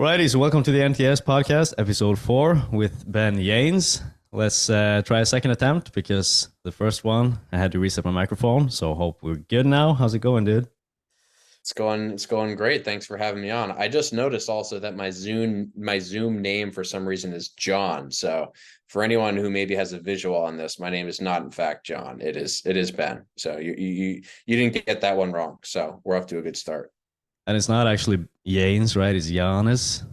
Alrighty, so welcome to the NTS podcast, episode 4 with Ben Yanes. Let's try a second attempt because the first one I had to reset my microphone. So hope we're good now. How's it going, dude? It's going great. Thanks for having me on. I just noticed also that my Zoom name for some reason is John. So for anyone who maybe has a visual on this, my name is not in fact John. It is Ben. So you didn't get that one wrong. So we're off to a good start. And it's not actually Yanes, right? It's Giannis.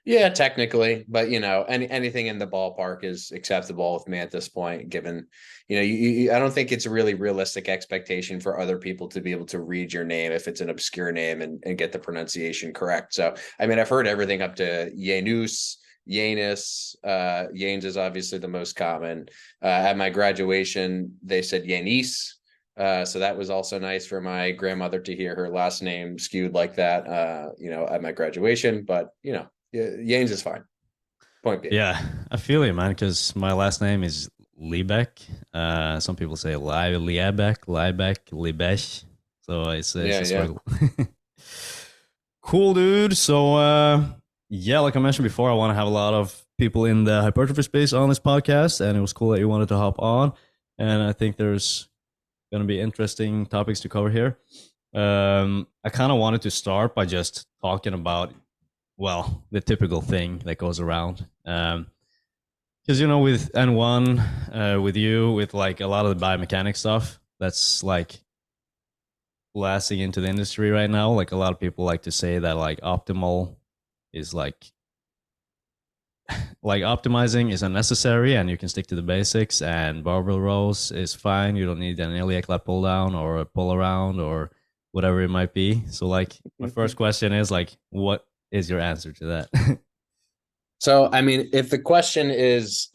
Yeah, technically, but anything in the ballpark is acceptable with me at this point, given, I don't think it's a really realistic expectation for other people to be able to read your name if it's an obscure name and get the pronunciation correct. So, I mean, I've heard everything up to Yanus, Yanus, Yanes is obviously the most common. At my graduation, they said Yanis. So that was also nice for my grandmother to hear her last name skewed like that, at my graduation, but Yanes is fine. Point being. Yeah, I feel you, man, because my last name is Liebeck. Some people say Liebeck, Liebeck. So it's a struggle. Cool, dude. So, like I mentioned before, I want to have a lot of people in the hypertrophy space on this podcast, and it was cool that you wanted to hop on. And I think there's going to be interesting topics to cover here. I kind of wanted to start by just talking about, the typical thing that goes around. Because, with N1, with you, with like a lot of the biomechanics stuff, that's like blasting into the industry right now. Like a lot of people like to say that like optimal is like optimizing is unnecessary and you can stick to the basics, and barbell rows is fine. You don't need an iliac lat pull down or a pull around or whatever it might be. So like my first question is like, what is your answer to that? So, I mean, if the question is,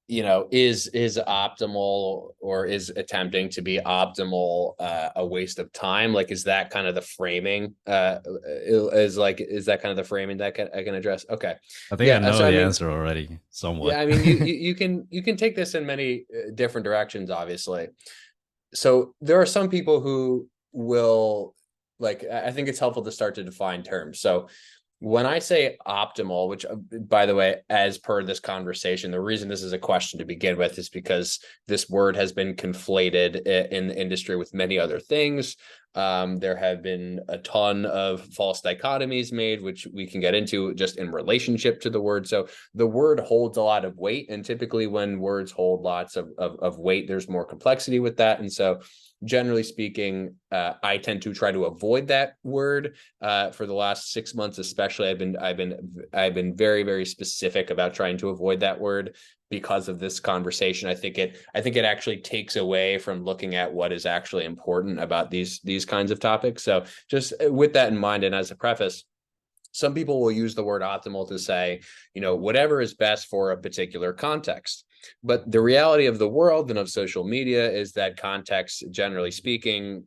is optimal or is attempting to be optimal a waste of time? Like, is that kind of the framing? Is that kind of the framing that I can address? Okay. I think I know the answer already somewhat. Yeah, I mean, you can take this in many different directions, obviously. So there are some people who will, like, I think it's helpful to start to define terms. So when I say optimal, which, by the way, as per this conversation, the reason this is a question to begin with is because this word has been conflated in the industry with many other things. There have been a ton of false dichotomies made, which we can get into just in relationship to the word. So the word holds a lot of weight. And typically when words hold lots of weight, there's more complexity with that. And so generally speaking, I tend to try to avoid that word. For the last 6 months, especially, I've been very, very specific about trying to avoid that word because of this conversation. I think it actually takes away from looking at what is actually important about these kinds of topics. So just with that in mind, and as a preface, some people will use the word optimal to say, whatever is best for a particular context. But the reality of the world and of social media is that context, generally speaking,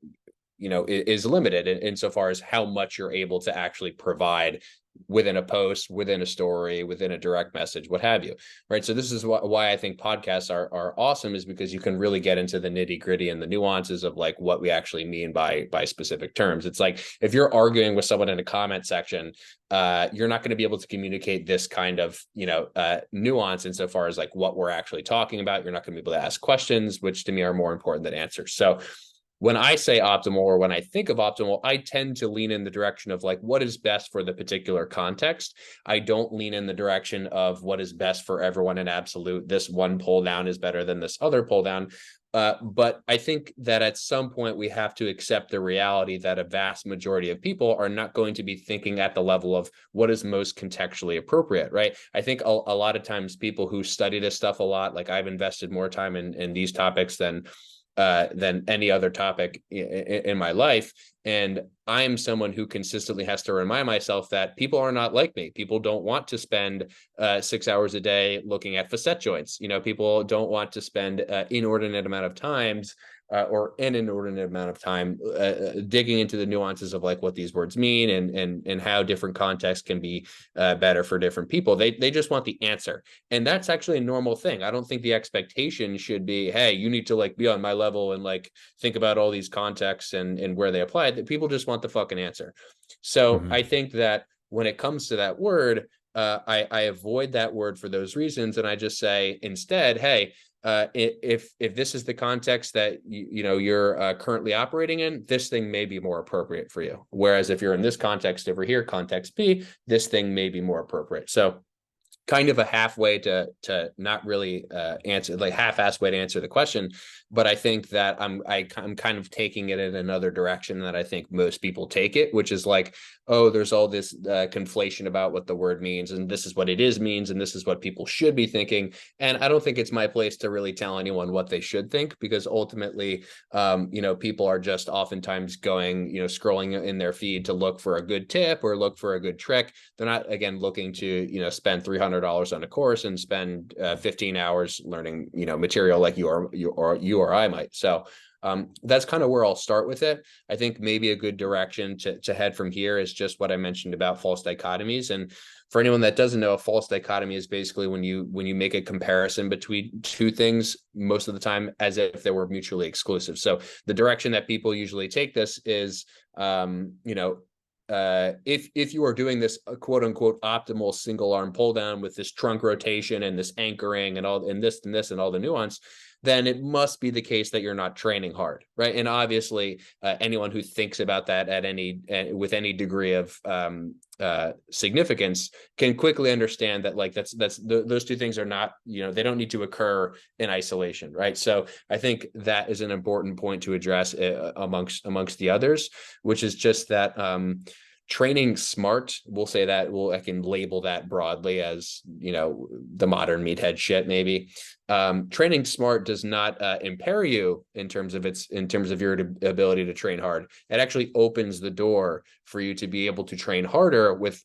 is limited insofar as how much you're able to actually provide within a post, within a story, within a direct message, what have you, right? So this is why I think podcasts are awesome, is because you can really get into the nitty gritty and the nuances of like what we actually mean by specific terms. It's like if you're arguing with someone in a comment section, you're not going to be able to communicate this kind of nuance insofar as like what we're actually talking about. You're not going to be able to ask questions, which to me are more important than answers. So when I say optimal, or when I think of optimal, I tend to lean in the direction of like what is best for the particular context. I don't lean in the direction of what is best for everyone in absolute. This one pull down is better than this other pull down. But I think that at some point we have to accept the reality that a vast majority of people are not going to be thinking at the level of what is most contextually appropriate, right? I think a lot of times people who study this stuff a lot, like I've invested more time in these topics than any other topic in my life. And I'm someone who consistently has to remind myself that people are not like me. People don't want to spend 6 hours a day looking at facet joints. People don't want to spend inordinate amount of times or an inordinate amount of time digging into the nuances of like what these words mean and how different contexts can be better for different people. They just want the answer. And that's actually a normal thing. I don't think the expectation should be, hey, you need to like be on my level and like think about all these contexts and where they apply. That people just want the fucking answer. So I think that when it comes to that word, I avoid that word for those reasons. And I just say instead, hey, if this is the context that you're currently operating in, this thing may be more appropriate for you. Whereas if you're in this context over here, context B, this thing may be more appropriate. So kind of a halfway to not really answer, like half-assed way to answer the question, but I think that I'm kind of taking it in another direction that I think most people take it, which is like, oh, there's all this conflation about what the word means, and this is what it is means, and this is what people should be thinking. And I don't think it's my place to really tell anyone what they should think, because ultimately, people are just oftentimes going, scrolling in their feed to look for a good tip or look for a good trick. They're not, again, looking to, spend $300 on a course and spend 15 hours learning, material like you or I might. So that's kind of where I'll start with it. I think maybe a good direction to head from here is just what I mentioned about false dichotomies. And for anyone that doesn't know, a false dichotomy is basically when you make a comparison between two things, most of the time as if they were mutually exclusive. So the direction that people usually take this is, if you are doing this quote unquote optimal single arm pull down with this trunk rotation and this anchoring and all, and this and all the nuance, then it must be the case that you're not training hard, right? And obviously, anyone who thinks about that with any degree of significance can quickly understand that, like, those two things are not, they don't need to occur in isolation, right? So I think that is an important point to address amongst the others, which is just that training smart, we'll say that, I can label that broadly as, the modern meathead shit, maybe. Training smart does not impair you in terms of your ability to train hard. It actually opens the door for you to be able to train harder with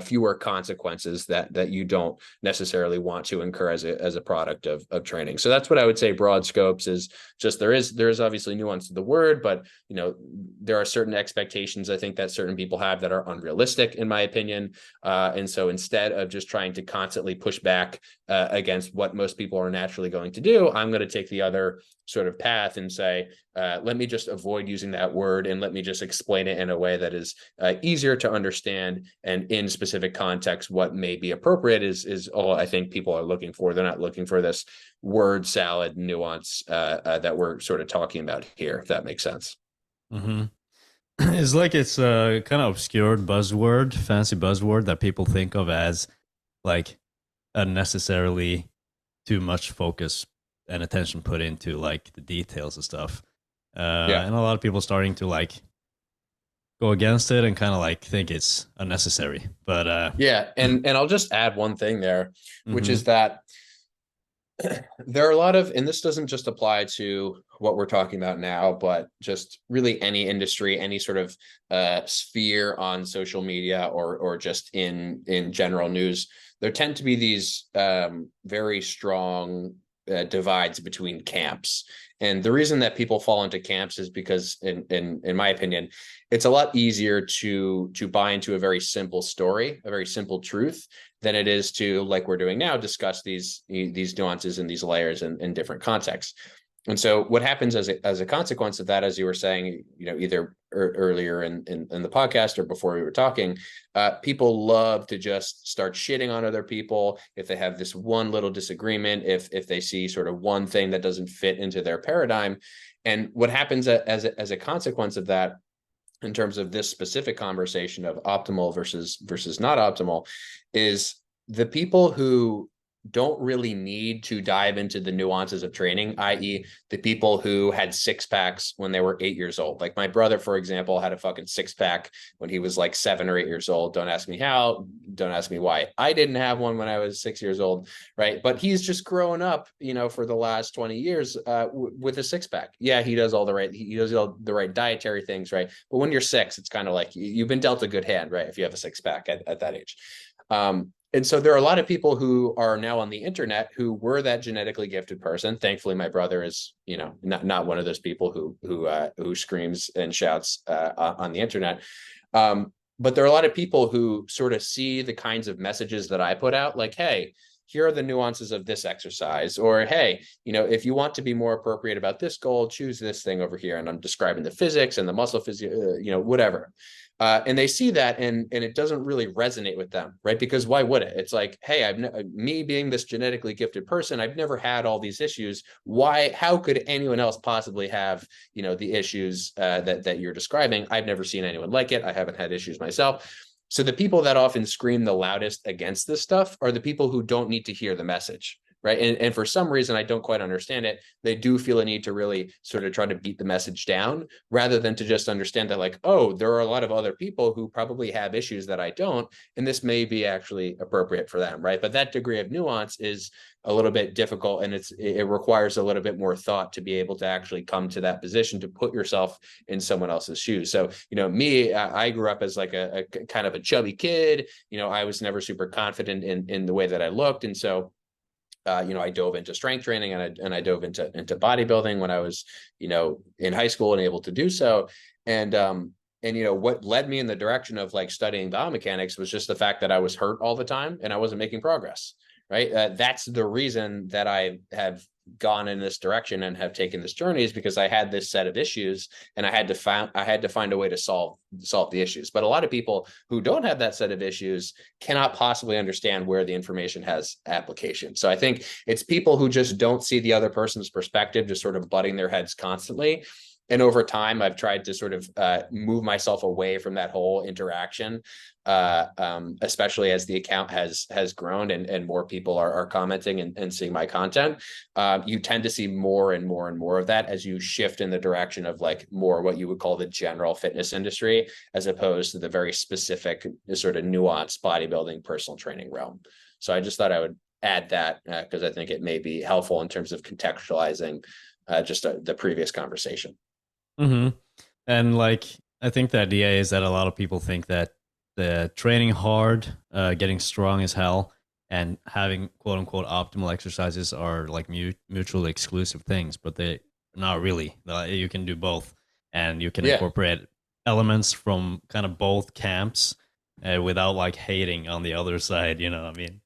fewer consequences that you don't necessarily want to incur as a product of training. So that's what I would say. Broad scopes is just, there is obviously nuance to the word, but there are certain expectations I think that certain people have that are unrealistic, in my opinion. And so instead of just trying to constantly push back against what most people are naturally going to do, I'm going to take the other sort of path and say, let me just avoid using that word and let me just explain it in a way that is easier to understand, and in specific context, what may be appropriate is all I think people are looking for. They're not looking for this word salad nuance that we're sort of talking about here, if that makes sense. Mm-hmm. It's like it's a kind of obscured buzzword, fancy buzzword that people think of as like unnecessarily too much focus and attention put into like the details and stuff. And a lot of people starting to like go against it and kind of like think it's unnecessary. But and I'll just add one thing there, which mm-hmm. is that there are a lot of, and this doesn't just apply to what we're talking about now, but just really any industry, any sort of sphere on social media or just in general news, there tend to be these very strong divides between camps. And the reason that people fall into camps is because, in my opinion, it's a lot easier to buy into a very simple story, a very simple truth, than it is to, like we're doing now, discuss these nuances and these layers in different contexts. And so what happens as a consequence of that, as you were saying, either earlier in the podcast or before we were talking, people love to just start shitting on other people if they have this one little disagreement, if they see sort of one thing that doesn't fit into their paradigm. And what happens as a consequence of that, in terms of this specific conversation of optimal versus not optimal, is the people who don't really need to dive into the nuances of training, i.e. the people who had six packs when they were 8 years old. Like my brother, for example, had a fucking six pack when he was like 7 or 8 years old. Don't ask me how, don't ask me why. I didn't have one when I was 6 years old, right? But he's just growing up, for the last 20 years with a six pack. Yeah, he does all the right dietary things, right? But when you're 6, it's kind of like you've been dealt a good hand, right? If you have a six pack at that age. And so there are a lot of people who are now on the internet who were that genetically gifted person. Thankfully, my brother is, not one of those people who screams and shouts on the internet. But there are a lot of people who sort of see the kinds of messages that I put out, like, hey, here are the nuances of this exercise, or hey, if you want to be more appropriate about this goal, choose this thing over here. And I'm describing the physics and the muscle physics, whatever. And they see that, and it doesn't really resonate with them, right? Because why would it? It's like, hey, me being this genetically gifted person, I've never had all these issues. Why? How could anyone else possibly have, the issues that you're describing? I've never seen anyone like it. I haven't had issues myself. So the people that often scream the loudest against this stuff are the people who don't need to hear the message. Right. And for some reason, I don't quite understand it. They do feel a need to really sort of try to beat the message down rather than to just understand that, like, oh, there are a lot of other people who probably have issues that I don't, and this may be actually appropriate for them. Right. But that degree of nuance is a little bit difficult, and it requires a little bit more thought to be able to actually come to that position, to put yourself in someone else's shoes. So, me, I grew up as like a kind of a chubby kid. I was never super confident in the way that I looked. And so, I dove into strength training, and I dove into bodybuilding when I was, in high school and able to do so. And what led me in the direction of like studying biomechanics was just the fact that I was hurt all the time and I wasn't making progress. Right. That's the reason that I have gone in this direction and have taken this journey, is because I had this set of issues, and I had to find a way to solve the issues. But a lot of people who don't have that set of issues cannot possibly understand where the information has application. So I think it's people who just don't see the other person's perspective, just sort of butting their heads constantly. And over time, I've tried to sort of move myself away from that whole interaction, especially as the account has grown and more people are commenting and seeing my content. You tend to see more and more and more of that as you shift in the direction of like more what you would call the general fitness industry, as opposed to the very specific sort of nuanced bodybuilding, personal training realm. So I just thought I would add that because I think it may be helpful in terms of contextualizing the previous conversation. Mm-hmm. And like, I think the idea is that a lot of people think that the training hard, getting strong as hell, and having quote unquote optimal exercises are like mutually exclusive things, but they not really. You can do both, and you can Yeah. incorporate elements from kind of both camps without like hating on the other side. You know what I mean?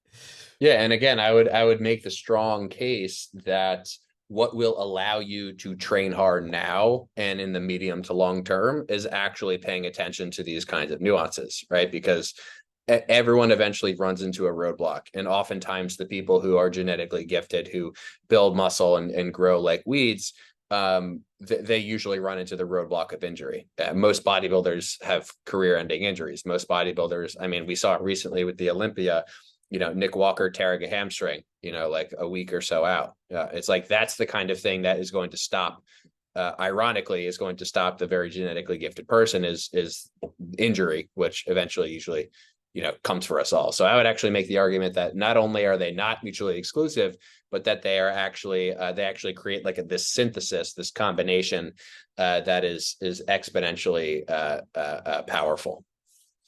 Yeah, and again, I would make the strong case that what will allow you to train hard now and in the medium to long term is actually paying attention to these kinds of nuances, right? Because everyone eventually runs into a roadblock, and oftentimes the people who are genetically gifted, who build muscle and grow like weeds, they usually run into the roadblock of injury. Most bodybuilders have career-ending injuries. Most bodybuilders, I mean, we saw it recently with the Olympia, Nick Walker tearing a hamstring, like a week or so out. It's like, that's the kind of thing that is going to stop, ironically, is going to stop the very genetically gifted person is injury, which eventually usually, comes for us all. So I would actually make the argument that not only are they not mutually exclusive, but that they are actually, they actually create like this synthesis, this combination that is exponentially powerful.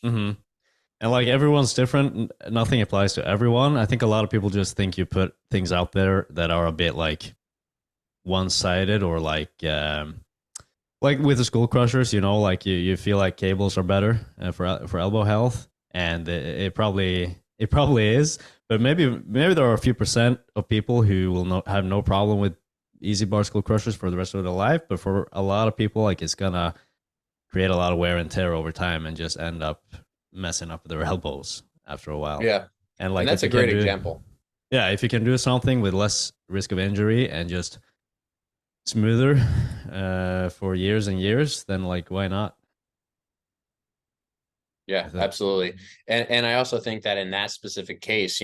Mm-hmm. And like everyone's different, nothing applies to everyone. I think a lot of people just think you put things out there that are a bit like one-sided, or like with the Skull Crushers, like you feel like cables are better for elbow health, and it probably is. But maybe there are a few percent of people who will have no problem with Easy Bar Skull Crushers for the rest of their life. But for a lot of people, like, it's gonna create a lot of wear and tear over time and just end up messing up their elbows after a while. Yeah. And like, And that's a great example. Yeah, if you can do something with less risk of injury and just smoother for years and years, then like, why not? Yeah, absolutely. And I also think that in that specific case,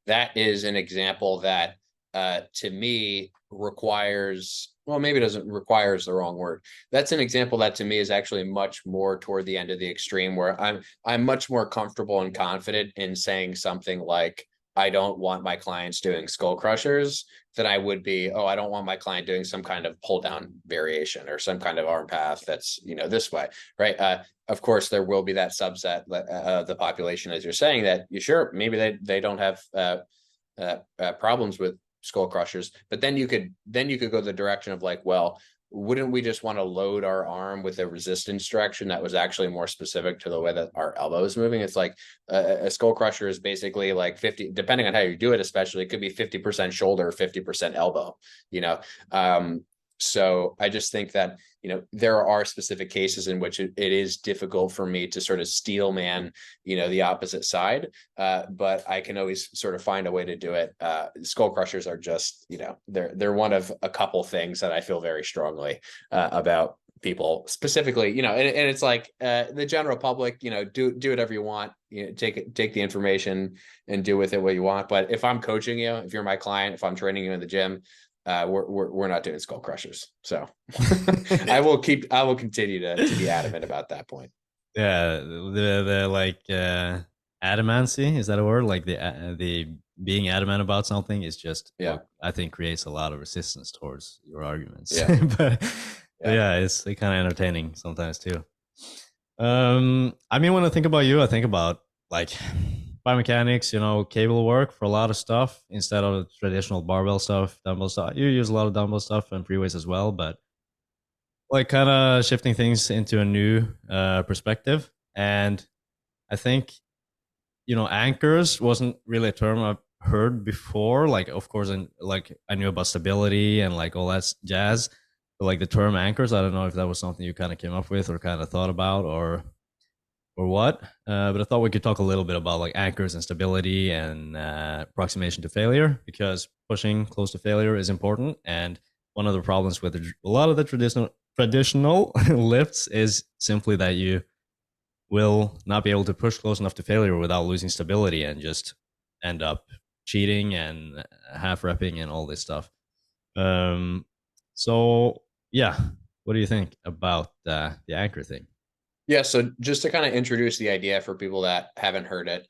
that is an example that to me requires, well, maybe it doesn't, require is the wrong word. That's an example that to me is actually much more toward the end of the extreme, where I'm much more comfortable and confident in saying something like, I don't want my clients doing skull crushers, than I would be, oh, I don't want my client doing some kind of pull down variation or some kind of arm path that's, this way, right? Of course, there will be that subset of the population, as you're saying, that you sure maybe they don't have problems with skull crushers, but then you could go the direction of like, well, wouldn't we just want to load our arm with a resistance direction that was actually more specific to the way that our elbow is moving? It's like a skull crusher is basically like 50, depending on how you do it, especially, it could be 50% shoulder, 50% elbow, So I just think that, there are specific cases in which it is difficult for me to sort of steel man, the opposite side. But I can always sort of find a way to do it. Skull crushers are just, they're one of a couple things that I feel very strongly about people specifically, and it's like the general public, do whatever you want, take the information and do with it what you want. But if I'm coaching you, if you're my client, if I'm training you in the gym, we're not doing skull crushers. So I will continue to be adamant about that point. Yeah, the like adamancy, is that a word? Like the being adamant about something is just what I think creates a lot of resistance towards your arguments. But yeah, it's kind of entertaining sometimes too. I mean, when I think about you, I think about like biomechanics, cable work for a lot of stuff instead of traditional barbell stuff, dumbbell stuff. You use a lot of dumbbell stuff and free weights as well, but like kind of shifting things into a new perspective. And I think, anchors wasn't really a term I've heard before. Like, of course, I knew about stability and like all that jazz. But like the term anchors, I don't know if that was something you kind of came up with or kind of thought about or what. But I thought we could talk a little bit about like anchors and stability and approximation to failure, because pushing close to failure is important. And one of the problems with a lot of the traditional lifts is simply that you will not be able to push close enough to failure without losing stability and just end up cheating and half repping and all this stuff. So yeah, what do you think about the anchor thing? Yeah, so just to kind of introduce the idea for people that haven't heard it,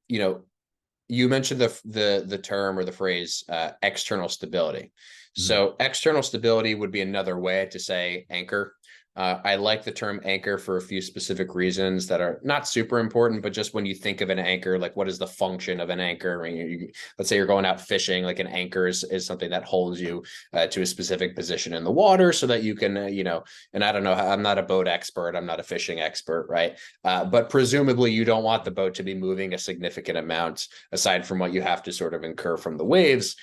you mentioned the term or the phrase external stability. So external stability would be another way to say anchor. I like the term anchor for a few specific reasons that are not super important, but just when you think of an anchor, like what is the function of an anchor? I mean, let's say you're going out fishing, like an anchor is something that holds you to a specific position in the water so that you can, and I don't know, I'm not a boat expert, I'm not a fishing expert, right? But presumably you don't want the boat to be moving a significant amount aside from what you have to sort of incur from the waves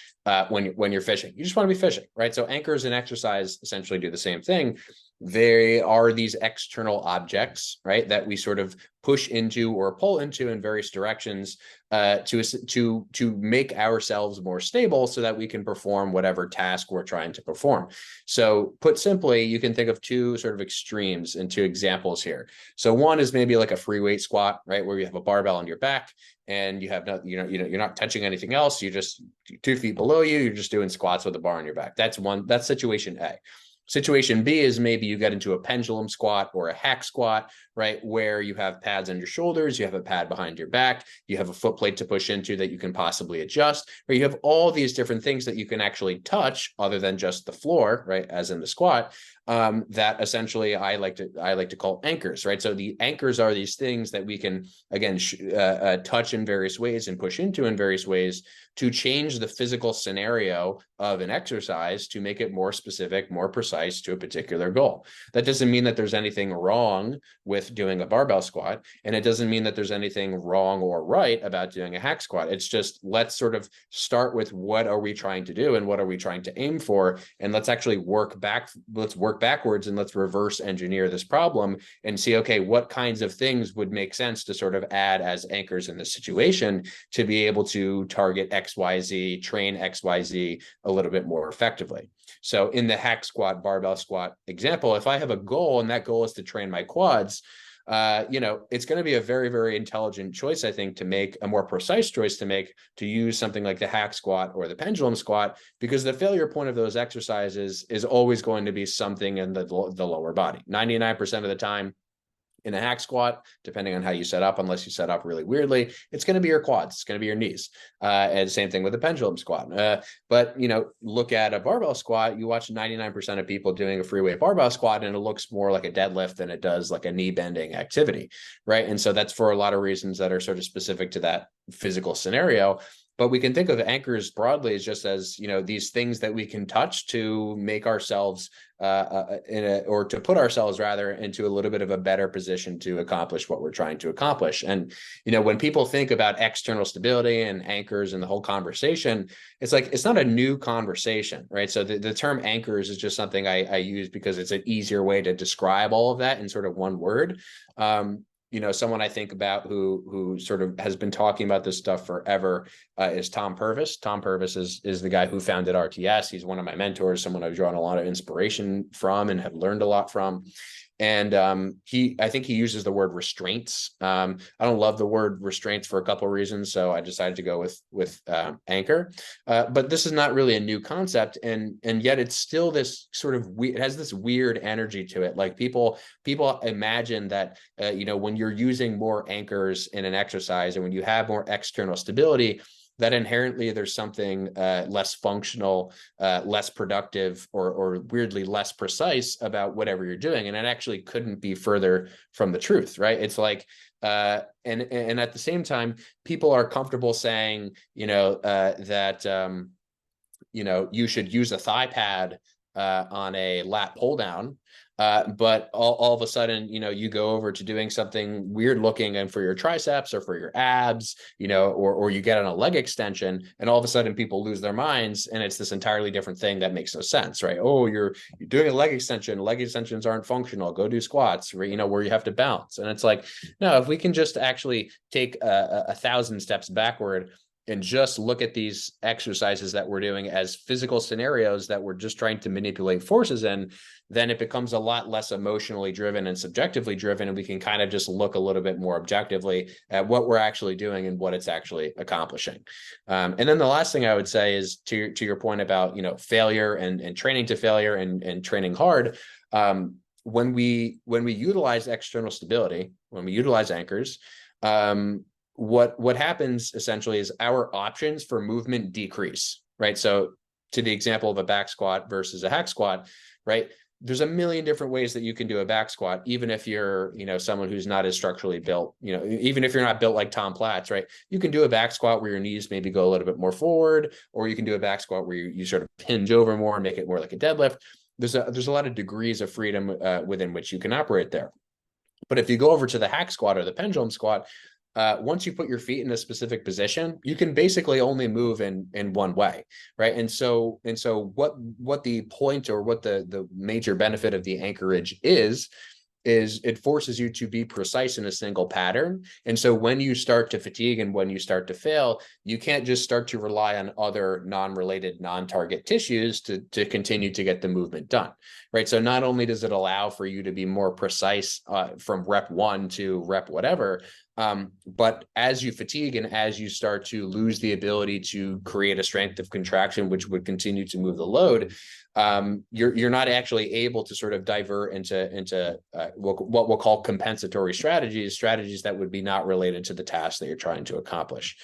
when you're fishing. You just want to be fishing, right? So anchors in exercise essentially do the same thing. They are these external objects, right, that we sort of push into or pull into in various directions to make ourselves more stable so that we can perform whatever task we're trying to perform. So put simply, you can think of two sort of extremes and two examples here. So one is maybe like a free weight squat, right, where you have a barbell on your back and you have not, you're not touching anything else. You just 2 feet below you, you're just doing squats with a bar on your back. That's situation A. Situation B is maybe you get into a pendulum squat or a hack squat, right, where you have pads on your shoulders, you have a pad behind your back, you have a foot plate to push into that you can possibly adjust, or you have all these different things that you can actually touch other than just the floor, right, as in the squat, that essentially I like to call anchors, right? So the anchors are these things that we can, again, touch in various ways and push into in various ways to change the physical scenario of an exercise to make it more specific, more precise to a particular goal. That doesn't mean that there's anything wrong with doing a barbell squat, and it doesn't mean that there's anything wrong or right about doing a hack squat. It's just, let's sort of start with what are we trying to do and what are we trying to aim for, and let's actually work backwards and let's reverse engineer this problem and see, okay, what kinds of things would make sense to sort of add as anchors in this situation to be able to target XYZ, train XYZ a little bit more effectively. So in the hack squat, barbell squat example, if I have a goal and that goal is to train my quads, it's going to be a very, very intelligent choice, I think, to make a more precise choice to use something like the hack squat or the pendulum squat, because the failure point of those exercises is always going to be something in the lower body. 99% of the time, in a hack squat, depending on how you set up, unless you set up really weirdly, it's going to be your quads, it's going to be your knees. And same thing with the pendulum squat. But look at a barbell squat, you watch 99% of people doing a free weight barbell squat, and it looks more like a deadlift than it does like a knee bending activity, right? And so that's for a lot of reasons that are sort of specific to that physical scenario. But we can think of anchors broadly as just as, these things that we can touch to make ourselves or to put ourselves rather into a little bit of a better position to accomplish what we're trying to accomplish. And, when people think about external stability and anchors and the whole conversation, it's like, it's not a new conversation, right? So the term anchors is just something I use because it's an easier way to describe all of that in sort of one word. Someone I think about who sort of has been talking about this stuff forever is Tom Purvis. Tom Purvis is the guy who founded RTS. He's one of my mentors, someone I've drawn a lot of inspiration from and have learned a lot from. And I think he uses the word restraints. I don't love the word restraints for a couple of reasons, so I decided to go with anchor. But this is not really a new concept, and yet it's still this sort of it has this weird energy to it. Like people imagine that when you're using more anchors in an exercise and when you have more external stability, that inherently there's something less functional, less productive, or weirdly less precise about whatever you're doing. And it actually couldn't be further from the truth, right? It's like, and at the same time, people are comfortable saying, that, you should use a thigh pad on a lat pull down. But all of a sudden, you go over to doing something weird looking and for your triceps or for your abs, or you get on a leg extension, and all of a sudden people lose their minds, and it's this entirely different thing that makes no sense, right? Oh, you're doing a leg extension. Leg extensions aren't functional. Go do squats, where you have to bounce. And it's like, no, if we can just actually take a thousand steps backward and just look at these exercises that we're doing as physical scenarios that we're just trying to manipulate forces in, then it becomes a lot less emotionally driven and subjectively driven. And we can kind of just look a little bit more objectively at what we're actually doing and what it's actually accomplishing. And then the last thing I would say is to your point about, failure and training to failure and training hard. When we utilize external stability, when we utilize anchors, what happens essentially is our options for movement decrease, right? So to the example of a back squat versus a hack squat, right? There's a million different ways that you can do a back squat, even if you're, someone who's not as structurally built, even if you're not built like Tom Platz, right? You can do a back squat where your knees maybe go a little bit more forward, or you can do a back squat where you sort of hinge over more and make it more like a deadlift. There's a lot of degrees of freedom within which you can operate there. But if you go over to the hack squat or the pendulum squat, once you put your feet in a specific position, you can basically only move in one way, right? And so what the point or what the major benefit of the anchorage is it forces you to be precise in a single pattern. And so when you start to fatigue and when you start to fail, you can't just start to rely on other non-related, non-target tissues to continue to get the movement done, right? So not only does it allow for you to be more precise from rep 1 to rep whatever, but as you fatigue and as you start to lose the ability to create a strength of contraction, which would continue to move the load, you're not actually able to sort of divert into what we'll call compensatory strategies that would be not related to the task that you're trying to accomplish.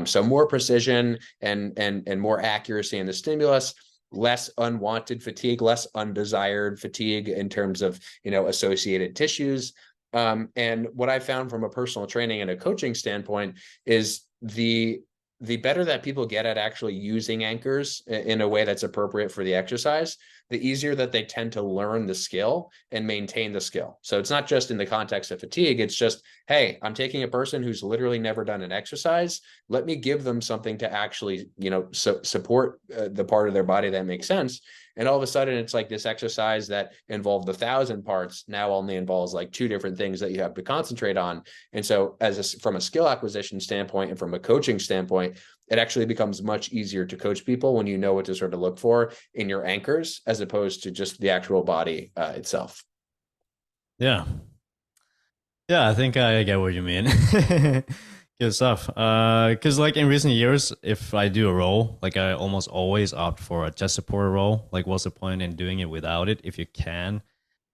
So more precision and more accuracy in the stimulus, less unwanted fatigue, less undesired fatigue in terms of, associated tissues. And what I found from a personal training and a coaching standpoint is the better that people get at actually using anchors in a way that's appropriate for the exercise, the easier that they tend to learn the skill and maintain the skill. So it's not just in the context of fatigue. It's just, hey, I'm taking a person who's literally never done an exercise. Let me give them something to actually, support the part of their body that makes sense. And all of a sudden, it's like this exercise that involved 1,000 parts now only involves like 2 different things that you have to concentrate on. And so from a skill acquisition standpoint and from a coaching standpoint, it actually becomes much easier to coach people when you know what to sort of look for in your anchors, as opposed to just the actual body itself. Yeah. Yeah, I think I get what you mean. Good stuff. Because like in recent years, if I do a roll, like I almost always opt for a chest support roll. Like, what's the point in doing it without it if you can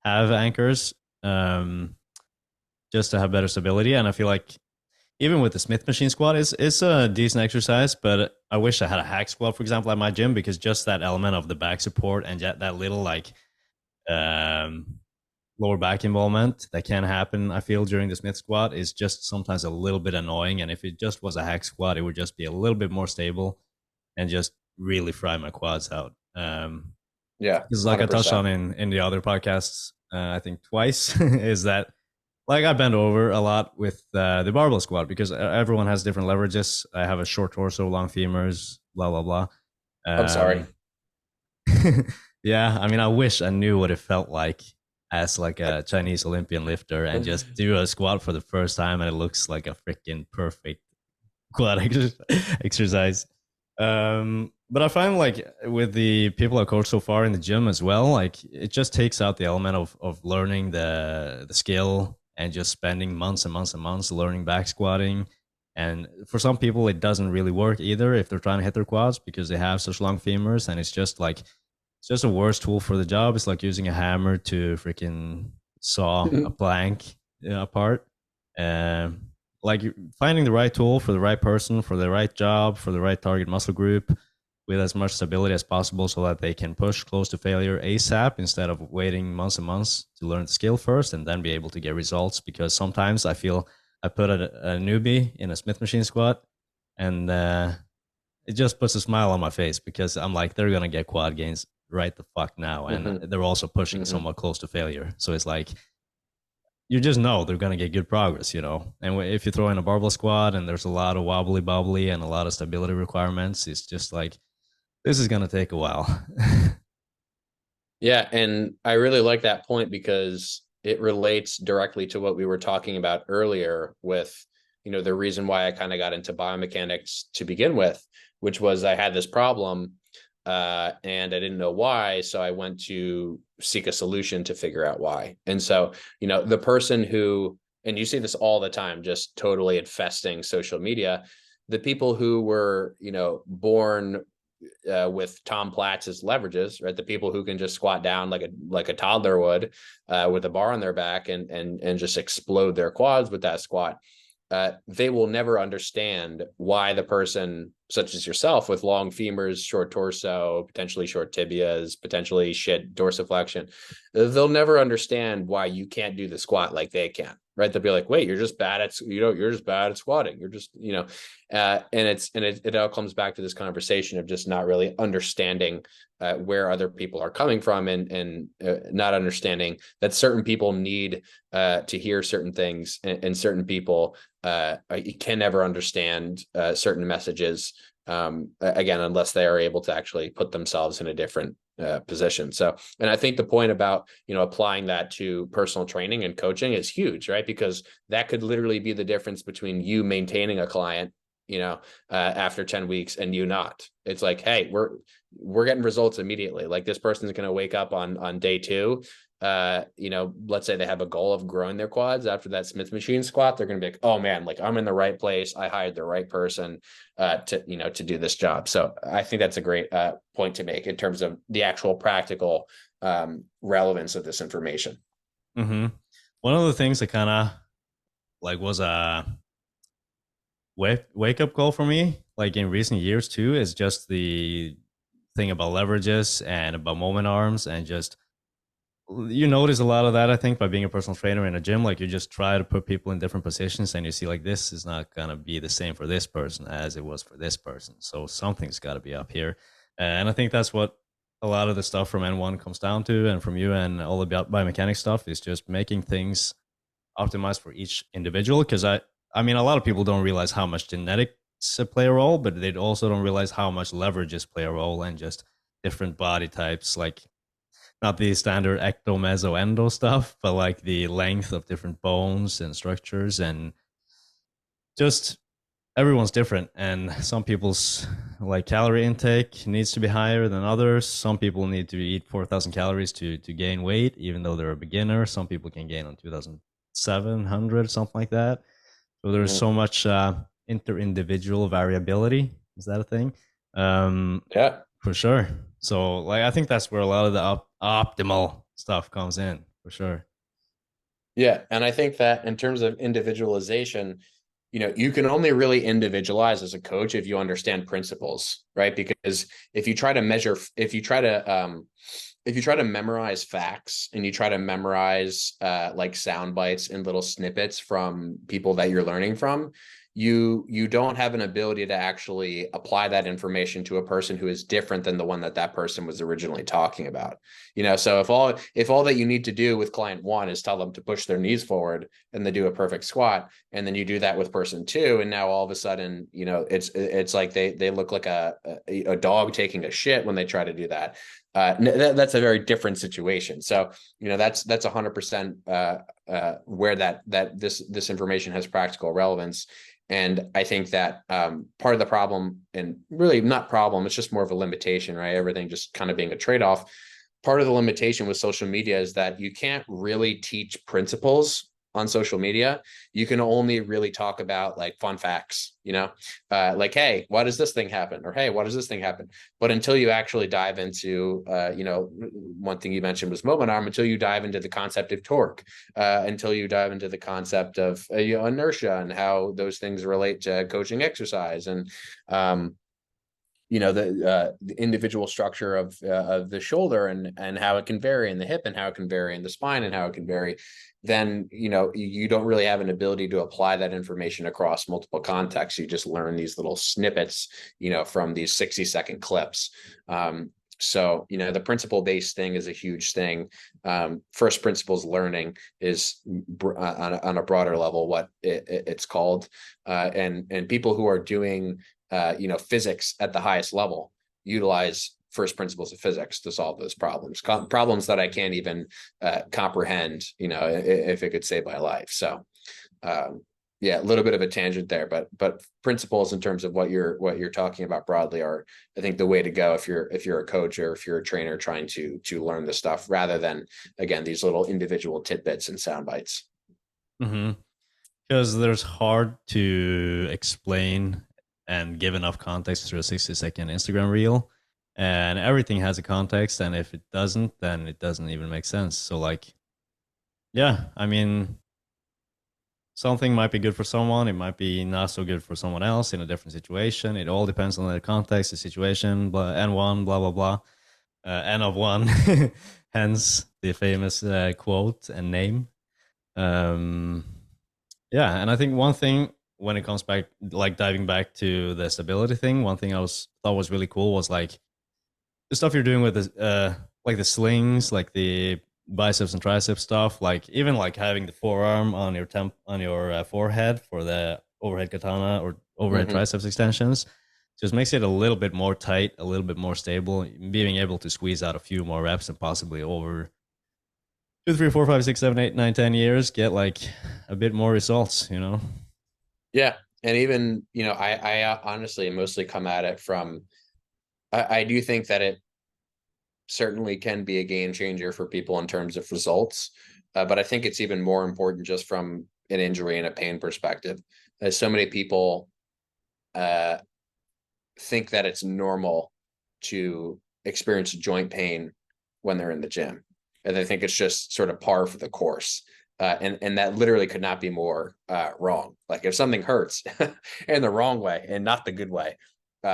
have anchors, just to have better stability? And I feel like even with the Smith machine squat, it's a decent exercise, but I wish I had a hack squat, for example, at my gym, because just that element of the back support and that little like lower back involvement that can happen, I feel, during the Smith squat is just sometimes a little bit annoying. And if it just was a hack squat, it would just be a little bit more stable and just really fry my quads out. Yeah, Because like I touched 100%. on in the other podcasts, I think twice, is that like I bend over a lot with the barbell squat because everyone has different leverages. I have a short torso, long femurs, blah blah blah. I'm sorry. Um, yeah, I mean, I wish I knew what it felt like as like a Chinese Olympian lifter and just do a squat for the first time and it looks like a freaking perfect quad exercise. But I find like with the people I coach so far in the gym as well, like it just takes out the element of learning the skill and just spending months and months and months learning back squatting. And for some people, it doesn't really work either if they're trying to hit their quads because they have such long femurs, and it's just like it's just a worse tool for the job. It's like using a hammer to freaking saw a plank apart. Um, like finding the right tool for the right person, for the right job, for the right target muscle group with as much stability as possible so that they can push close to failure ASAP instead of waiting months and months to learn the skill first and then be able to get results. Because sometimes I feel I put a newbie in a Smith machine squat and it just puts a smile on my face because I'm like, they're going to get quad gains right the fuck now. And Hmm. they're also pushing Hmm. somewhat close to failure. So it's like, you just know they're going to get good progress, you know. And if you throw in a barbell squat and there's a lot of wobbly bobbly and a lot of stability requirements, it's just like this is going to take a while. Yeah, and I really like that point because it relates directly to what we were talking about earlier with, the reason why I kind of got into biomechanics to begin with, which was I had this problem and I didn't know why, so I went to seek a solution to figure out why. And so, the person who, and you see this all the time, just totally infesting social media, the people who were, born with Tom Platz's leverages, right? The people who can just squat down like a toddler would, with a bar on their back and just explode their quads with that squat. They will never understand why the person such as yourself with long femurs, short torso, potentially short tibias, potentially shit dorsiflexion, they'll never understand why you can't do the squat like they can, right? They'll be like, wait, you're just bad at, you're just bad at squatting. You're just, it all comes back to this conversation of just not really understanding where other people are coming from and not understanding that certain people need to hear certain things and certain people can never understand certain messages again unless they are able to actually put themselves in a different position. So, and I think the point about applying that to personal training and coaching is huge, right? Because that could literally be the difference between you maintaining a client after 10 weeks and you not. It's like, hey, we're getting results immediately. Like this person's going to wake up on day 2. Let's say they have a goal of growing their quads after that Smith machine squat. They're going to be like, oh man, like I'm in the right place. I hired the right person to do this job. So I think that's a great point to make in terms of the actual practical relevance of this information. Mm-hmm. One of the things that kind of like was a wake up call for me, like in recent years too, is just the thing about leverages and about moment arms and just you notice a lot of that, I think, by being a personal trainer in a gym. Like you just try to put people in different positions and you see like this is not going to be the same for this person as it was for this person, so something's got to be up here. And I think that's what a lot of the stuff from N1 comes down to, and from you and all the biomechanics stuff is just making things optimized for each individual. Because I mean, a lot of people don't realize how much genetics play a role, but they also don't realize how much leverages play a role, and just different body types, like not the standard ecto, meso, endo stuff, but like the length of different bones and structures, and just everyone's different. And some people's like calorie intake needs to be higher than others. Some people need to eat 4,000 calories to gain weight, even though they're a beginner. Some people can gain on 2,700, something like that. So there's Mhm. so much inter-individual variability. Is that a thing? Yeah. For sure. So like I think that's where a lot of the optimal stuff comes in, for sure. Yeah. And I think that in terms of individualization, you can only really individualize as a coach if you understand principles, right? Because if you try to if you try to memorize facts and you try to memorize like sound bites and little snippets from people that you're learning from, you don't have an ability to actually apply that information to a person who is different than the one that person was originally talking about. So if all that you need to do with client one is tell them to push their knees forward and they do a perfect squat, and then you do that with person two, and now all of a sudden, it's like they look like a dog taking a shit when they try to do that. That's a very different situation. So that's 100% where this information has practical relevance. And I think that part of the problem, and really not problem, it's just more of a limitation, right? Everything just kind of being a trade-off. Part of the limitation with social media is that you can't really teach principles on social media. You can only really talk about like fun facts, like, hey, why does this thing happen? Or, hey, why does this thing happen? But until you actually dive into, one thing you mentioned was moment arm, until you dive into the concept of torque, until you dive into the concept of inertia and how those things relate to coaching exercise, and the individual structure of the shoulder and how it can vary, and the hip and how it can vary, and the spine and how it can vary, then you don't really have an ability to apply that information across multiple contexts. You just learn these little snippets from these 60-second clips. So the principle-based thing is a huge thing. First principles learning is on a broader level what it's called, and people who are doing physics at the highest level utilize first principles of physics to solve those problems that I can't even comprehend, if it could save my life. So a little bit of a tangent there, but principles in terms of what you're talking about broadly are, I think, the way to go if you're a coach or if you're a trainer trying to learn this stuff, rather than, again, these little individual tidbits and sound bites. Because there's hard to explain and give enough context through a 60-second Instagram reel, and everything has a context, and if it doesn't, then it doesn't even make sense. So I mean, something might be good for someone, it might be not so good for someone else in a different situation. It all depends on the context, the situation, N1, blah blah blah, N of one, hence the famous quote and name. And I think one thing, when it comes back, like diving back to the stability thing, one thing thought was really cool was like the stuff you're doing with like the slings, like the biceps and triceps stuff, like even like having the forearm on your forehead for the overhead katana or overhead triceps extensions, just makes it a little bit more tight, a little bit more stable, being able to squeeze out a few more reps and possibly over 2, 3, 4, 5, 6, 7, 8, 9, 10 years get like a bit more results. Yeah. And even, I honestly mostly come at it from, I do think that it certainly can be a game changer for people in terms of results. But I think it's even more important just from an injury and a pain perspective, as so many people think that it's normal to experience joint pain when they're in the gym. And they think it's just sort of par for the course. And that literally could not be more wrong. Like if something hurts in the wrong way and not the good way,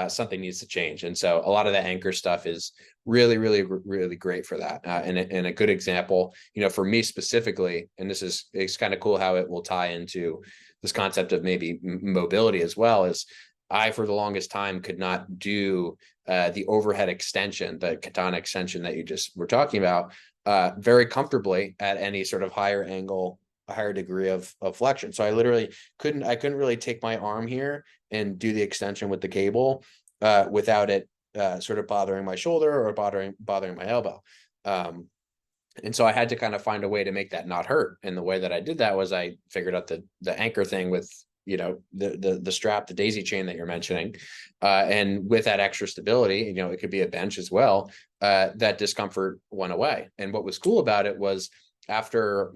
something needs to change. And so a lot of the anchor stuff is really, really, really great for that. And a good example, for me specifically, and it's kind of cool how it will tie into this concept of maybe mobility as well, is I, for the longest time, could not do the overhead extension, the katana extension that you just were talking about, very comfortably at any sort of higher angle, a higher degree of flexion. So I literally couldn't really take my arm here and do the extension with the cable without it sort of bothering my shoulder or bothering my elbow. And so I had to kind of find a way to make that not hurt. And the way that I did that was I figured out the anchor thing with the strap, the daisy chain that you're mentioning, and with that extra stability, it could be a bench as well. That discomfort went away. And what was cool about it was after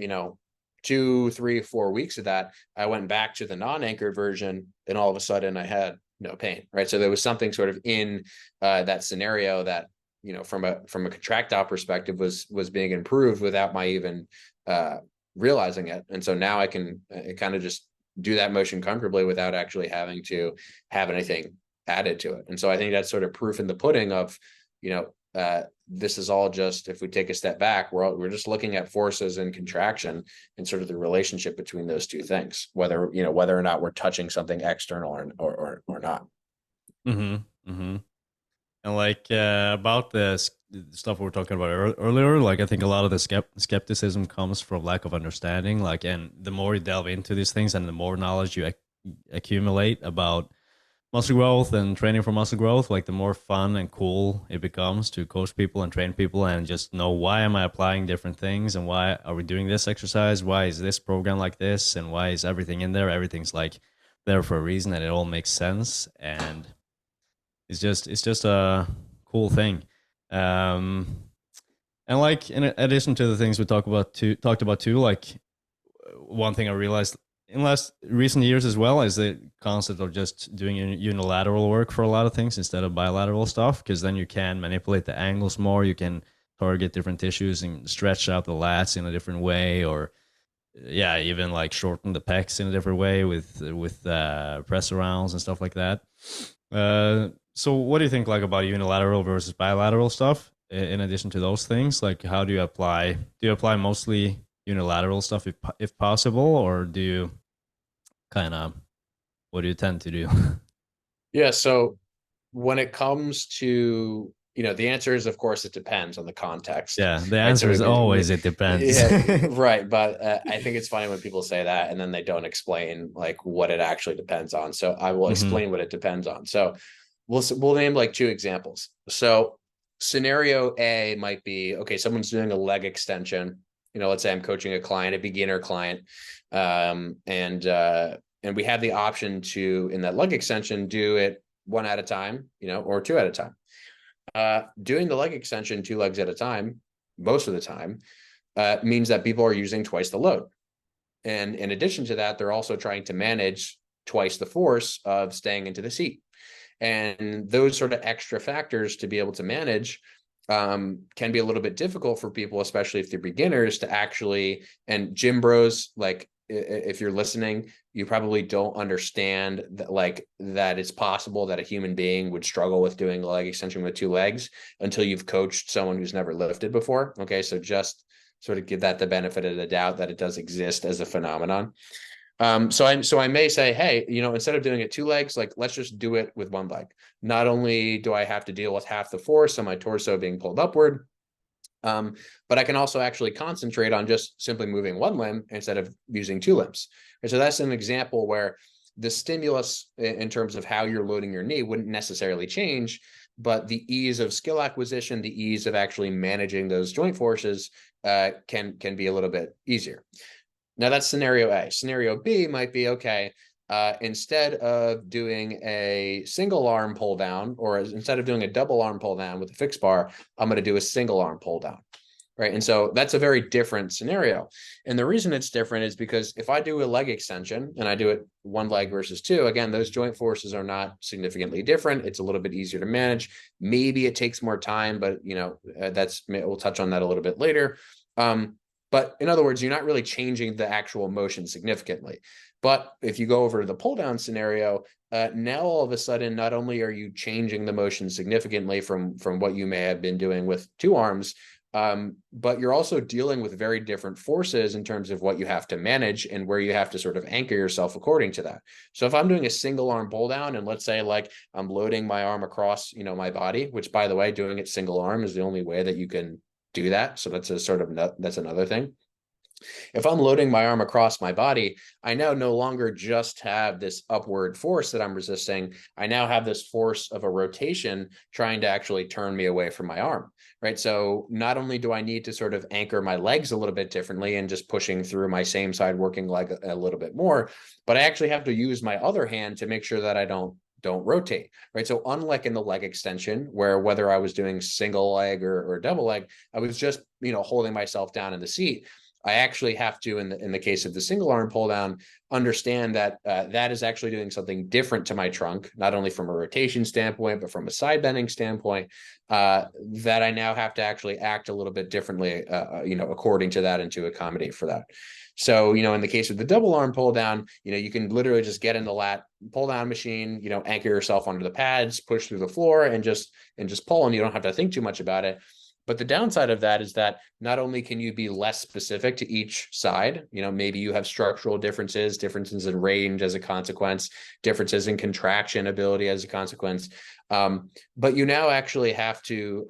2, 3, 4 weeks of that, I went back to the non-anchored version, and all of a sudden I had no pain. Right. So there was something sort of in that scenario that from a contractile perspective was being improved without my even realizing it. And so now I can kind of just do that motion comfortably without actually having to have anything added to it. And so I think that's sort of proof in the pudding of, this is all just, if we take a step back, we're just looking at forces and contraction and sort of the relationship between those two things, whether or not we're touching something external or not. Mm-hmm. Mm-hmm. And like about the stuff we were talking about earlier, like I think a lot of the skepticism comes from lack of understanding. Like, and the more you delve into these things and the more knowledge you accumulate about muscle growth and training for muscle growth, like the more fun and cool it becomes to coach people and train people and just know, why am I applying different things, and why are we doing this exercise? Why is this program like this? And why is everything in there? Everything's like there for a reason, and it all makes sense. And it's just a cool thing. Um, and like in addition to the things we talked about too, like one thing I realized in last recent years as well is the concept of just doing unilateral work for a lot of things instead of bilateral stuff, because then you can manipulate the angles more. You can target different tissues and stretch out the lats in a different way, or yeah, even like shorten the pecs in a different way with press arounds and stuff like that. So what do you think like about unilateral versus bilateral stuff? In addition to those things, like how do you apply? Do you apply mostly unilateral stuff if possible, or do you kind of, what do you tend to do? Yeah. So when it comes to, the answer is, of course, it depends on the context, Yeah, the right? answer is always it depends. Yeah, right. But I think it's funny when people say that and then they don't explain like what it actually depends on. So I will Hmm. explain what it depends on. So we'll name like two examples. So scenario A might be, okay, someone's doing a leg extension. Let's say I'm coaching a client, a beginner client, and we have the option to, in that leg extension, do it one at a time, or two at a time. Doing the leg extension 2 legs at a time, most of the time, means that people are using twice the load. And in addition to that, they're also trying to manage twice the force of staying into the seat. And those sort of extra factors to be able to manage can be a little bit difficult for people, especially if they're beginners, to actually, and gym bros, like if you're listening, you probably don't understand that, like that it's possible that a human being would struggle with doing a leg extension with 2 legs until you've coached someone who's never lifted before. Okay, so just sort of give that the benefit of the doubt that it does exist as a phenomenon. So I may say, hey, instead of doing it 2 legs, like let's just do it with 1 leg. Not only do I have to deal with half the force on my torso being pulled upward, but I can also actually concentrate on just simply moving 1 limb instead of using 2 limbs. And so that's an example where the stimulus in terms of how you're loading your knee wouldn't necessarily change, but the ease of skill acquisition, the ease of actually managing those joint forces can be a little bit easier. Now that's scenario A. Scenario B might be, okay, instead of doing a single arm pull down, or instead of doing a double arm pull down with a fixed bar, I'm going to do a single arm pull down. Right. And so that's a very different scenario. And the reason it's different is because if I do a leg extension and I do it 1 leg versus 2, again, those joint forces are not significantly different. It's a little bit easier to manage. Maybe it takes more time, but we'll touch on that a little bit later. But in other words, you're not really changing the actual motion significantly. But if you go over to the pull down scenario, now all of a sudden, not only are you changing the motion significantly from what you may have been doing with 2 arms, but you're also dealing with very different forces in terms of what you have to manage and where you have to sort of anchor yourself according to that. So if I'm doing a single arm pull down, and let's say like I'm loading my arm across, my body, which by the way, doing it single arm is the only way that you can do that. So that's that's another thing. If I'm loading my arm across my body, I now no longer just have this upward force that I'm resisting. I now have this force of a rotation trying to actually turn me away from my arm, right? So not only do I need to sort of anchor my legs a little bit differently and just pushing through my same side working leg a little bit more, but I actually have to use my other hand to make sure that I don't rotate, right? So unlike in the leg extension, where whether I was doing single leg or double leg, I was just, holding myself down in the seat. I actually have to, in the case of the single arm pull down, understand that that is actually doing something different to my trunk, not only from a rotation standpoint, but from a side bending standpoint, that I now have to actually act a little bit differently, according to that and to accommodate for that. So, in the case of the double arm pull down, you can literally just get in the lat pull down machine, anchor yourself onto the pads, push through the floor and just pull, and you don't have to think too much about it. But the downside of that is that not only can you be less specific to each side, maybe you have structural differences in range as a consequence, differences in contraction ability as a consequence. But you now actually have to,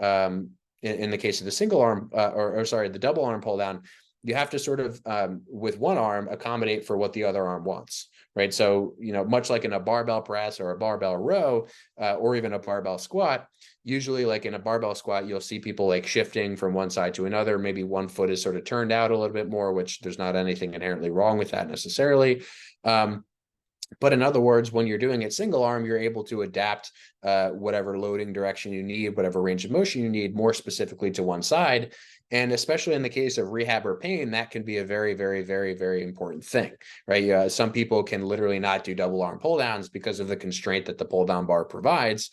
in the case of the single arm, the double arm pull down, you have to sort of, with one arm, accommodate for what the other arm wants, right? So, much like in a barbell press or a barbell row, or even a barbell squat, usually like in a barbell squat, you'll see people like shifting from one side to another. Maybe one foot is sort of turned out a little bit more, which there's not anything inherently wrong with that necessarily. But in other words, when you're doing it single arm, you're able to adapt whatever loading direction you need, whatever range of motion you need, more specifically to one side. And especially in the case of rehab or pain, that can be a very, very, very, very important thing, right? Some people can literally not do double arm pull downs because of the constraint that the pull down bar provides.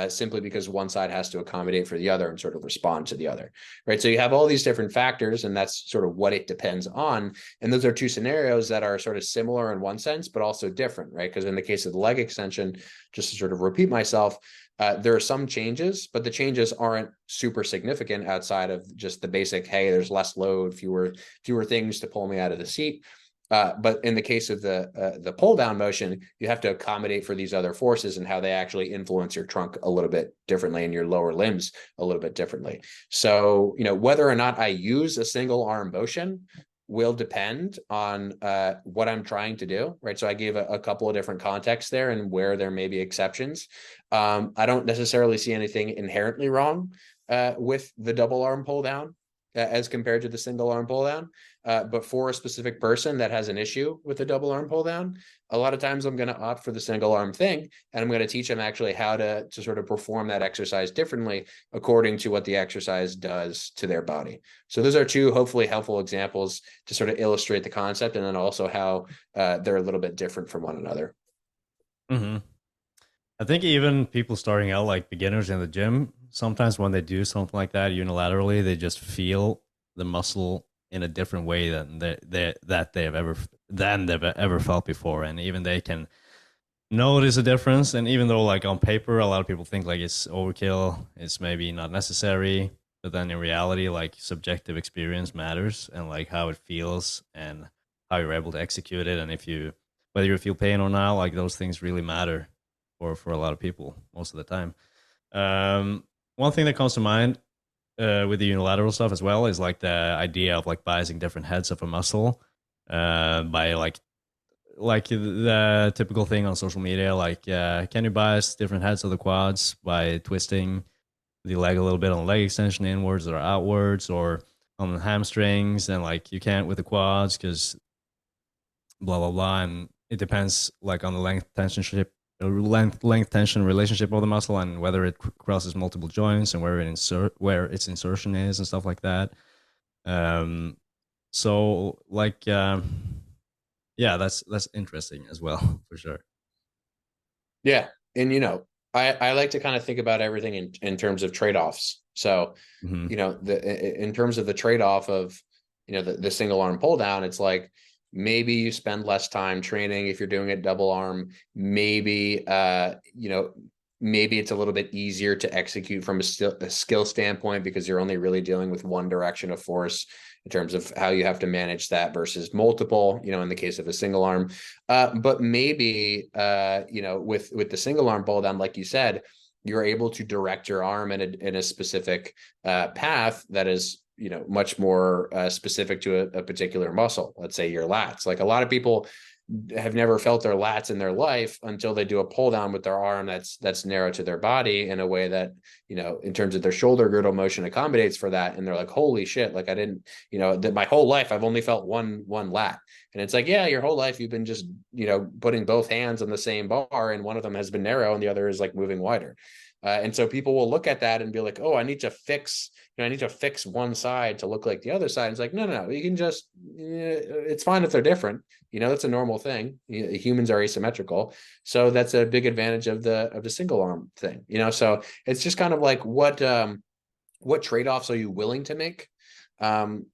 Simply because one side has to accommodate for the other and sort of respond to the other, right? So you have all these different factors, and that's sort of what it depends on. And those are two scenarios that are sort of similar in one sense, but also different, right? Because in the case of the leg extension, just to sort of repeat myself, there are some changes, but the changes aren't super significant outside of just the basic, hey, there's less load, fewer things to pull me out of the seat. But in the case of the pull down motion, you have to accommodate for these other forces and how they actually influence your trunk a little bit differently and your lower limbs a little bit differently. So, whether or not I use a single arm motion will depend on what I'm trying to do, right? So I gave a couple of different contexts there and where there may be exceptions. I don't necessarily see anything inherently wrong with the double arm pull down as compared to the single arm pull down. But for a specific person that has an issue with the double arm pull down, a lot of times I'm going to opt for the single arm thing, and I'm going to teach them actually how to sort of perform that exercise differently according to what the exercise does to their body. So those are two hopefully helpful examples to sort of illustrate the concept, and then also how they're a little bit different from one another. Mm-hmm. I think even people starting out like beginners in the gym, sometimes when they do something like that unilaterally, they just feel the muscle in a different way than they've ever felt before, and even they can notice a difference. And even though like on paper a lot of people think like it's overkill, it's maybe not necessary, but then in reality like subjective experience matters, and like how it feels and how you're able to execute it, and whether you feel pain or not, like those things really matter for a lot of people most of the time. One thing that comes to mind with the unilateral stuff as well is like the idea of like biasing different heads of a muscle by like the typical thing on social media, like can you bias different heads of the quads by twisting the leg a little bit on the leg extension inwards or outwards, or on the hamstrings, and like you can't with the quads because blah blah blah, and it depends like on the length tension relationship of the muscle and whether it crosses multiple joints and where its insertion is and stuff like that. So like yeah, that's interesting as well for sure. Yeah, and I like to kind of think about everything in terms of trade-offs. So in terms of the trade-off of the single arm pull down, it's like maybe you spend less time training if you're doing it double arm. Maybe maybe it's a little bit easier to execute from a skill standpoint because you're only really dealing with one direction of force in terms of how you have to manage that versus multiple, in the case of a single arm. But maybe, with the single arm pull down, like you said, you're able to direct your arm in a specific path that is, much more specific to a particular muscle. Let's say your lats. Like a lot of people have never felt their lats in their life until they do a pull down with their arm that's narrow to their body in a way that, in terms of their shoulder girdle motion accommodates for that. And they're like, holy shit, like I didn't, that my whole life I've only felt one lat. And it's like, yeah, your whole life you've been just, putting both hands on the same bar, and one of them has been narrow and the other is like moving wider. And so people will look at that and be like, oh, I need to fix one side to look like the other side. It's like, no, you can just, it's fine if they're different. That's a normal thing. Humans are asymmetrical. So that's a big advantage of the single arm thing, so it's just kind of like what trade-offs are you willing to make? And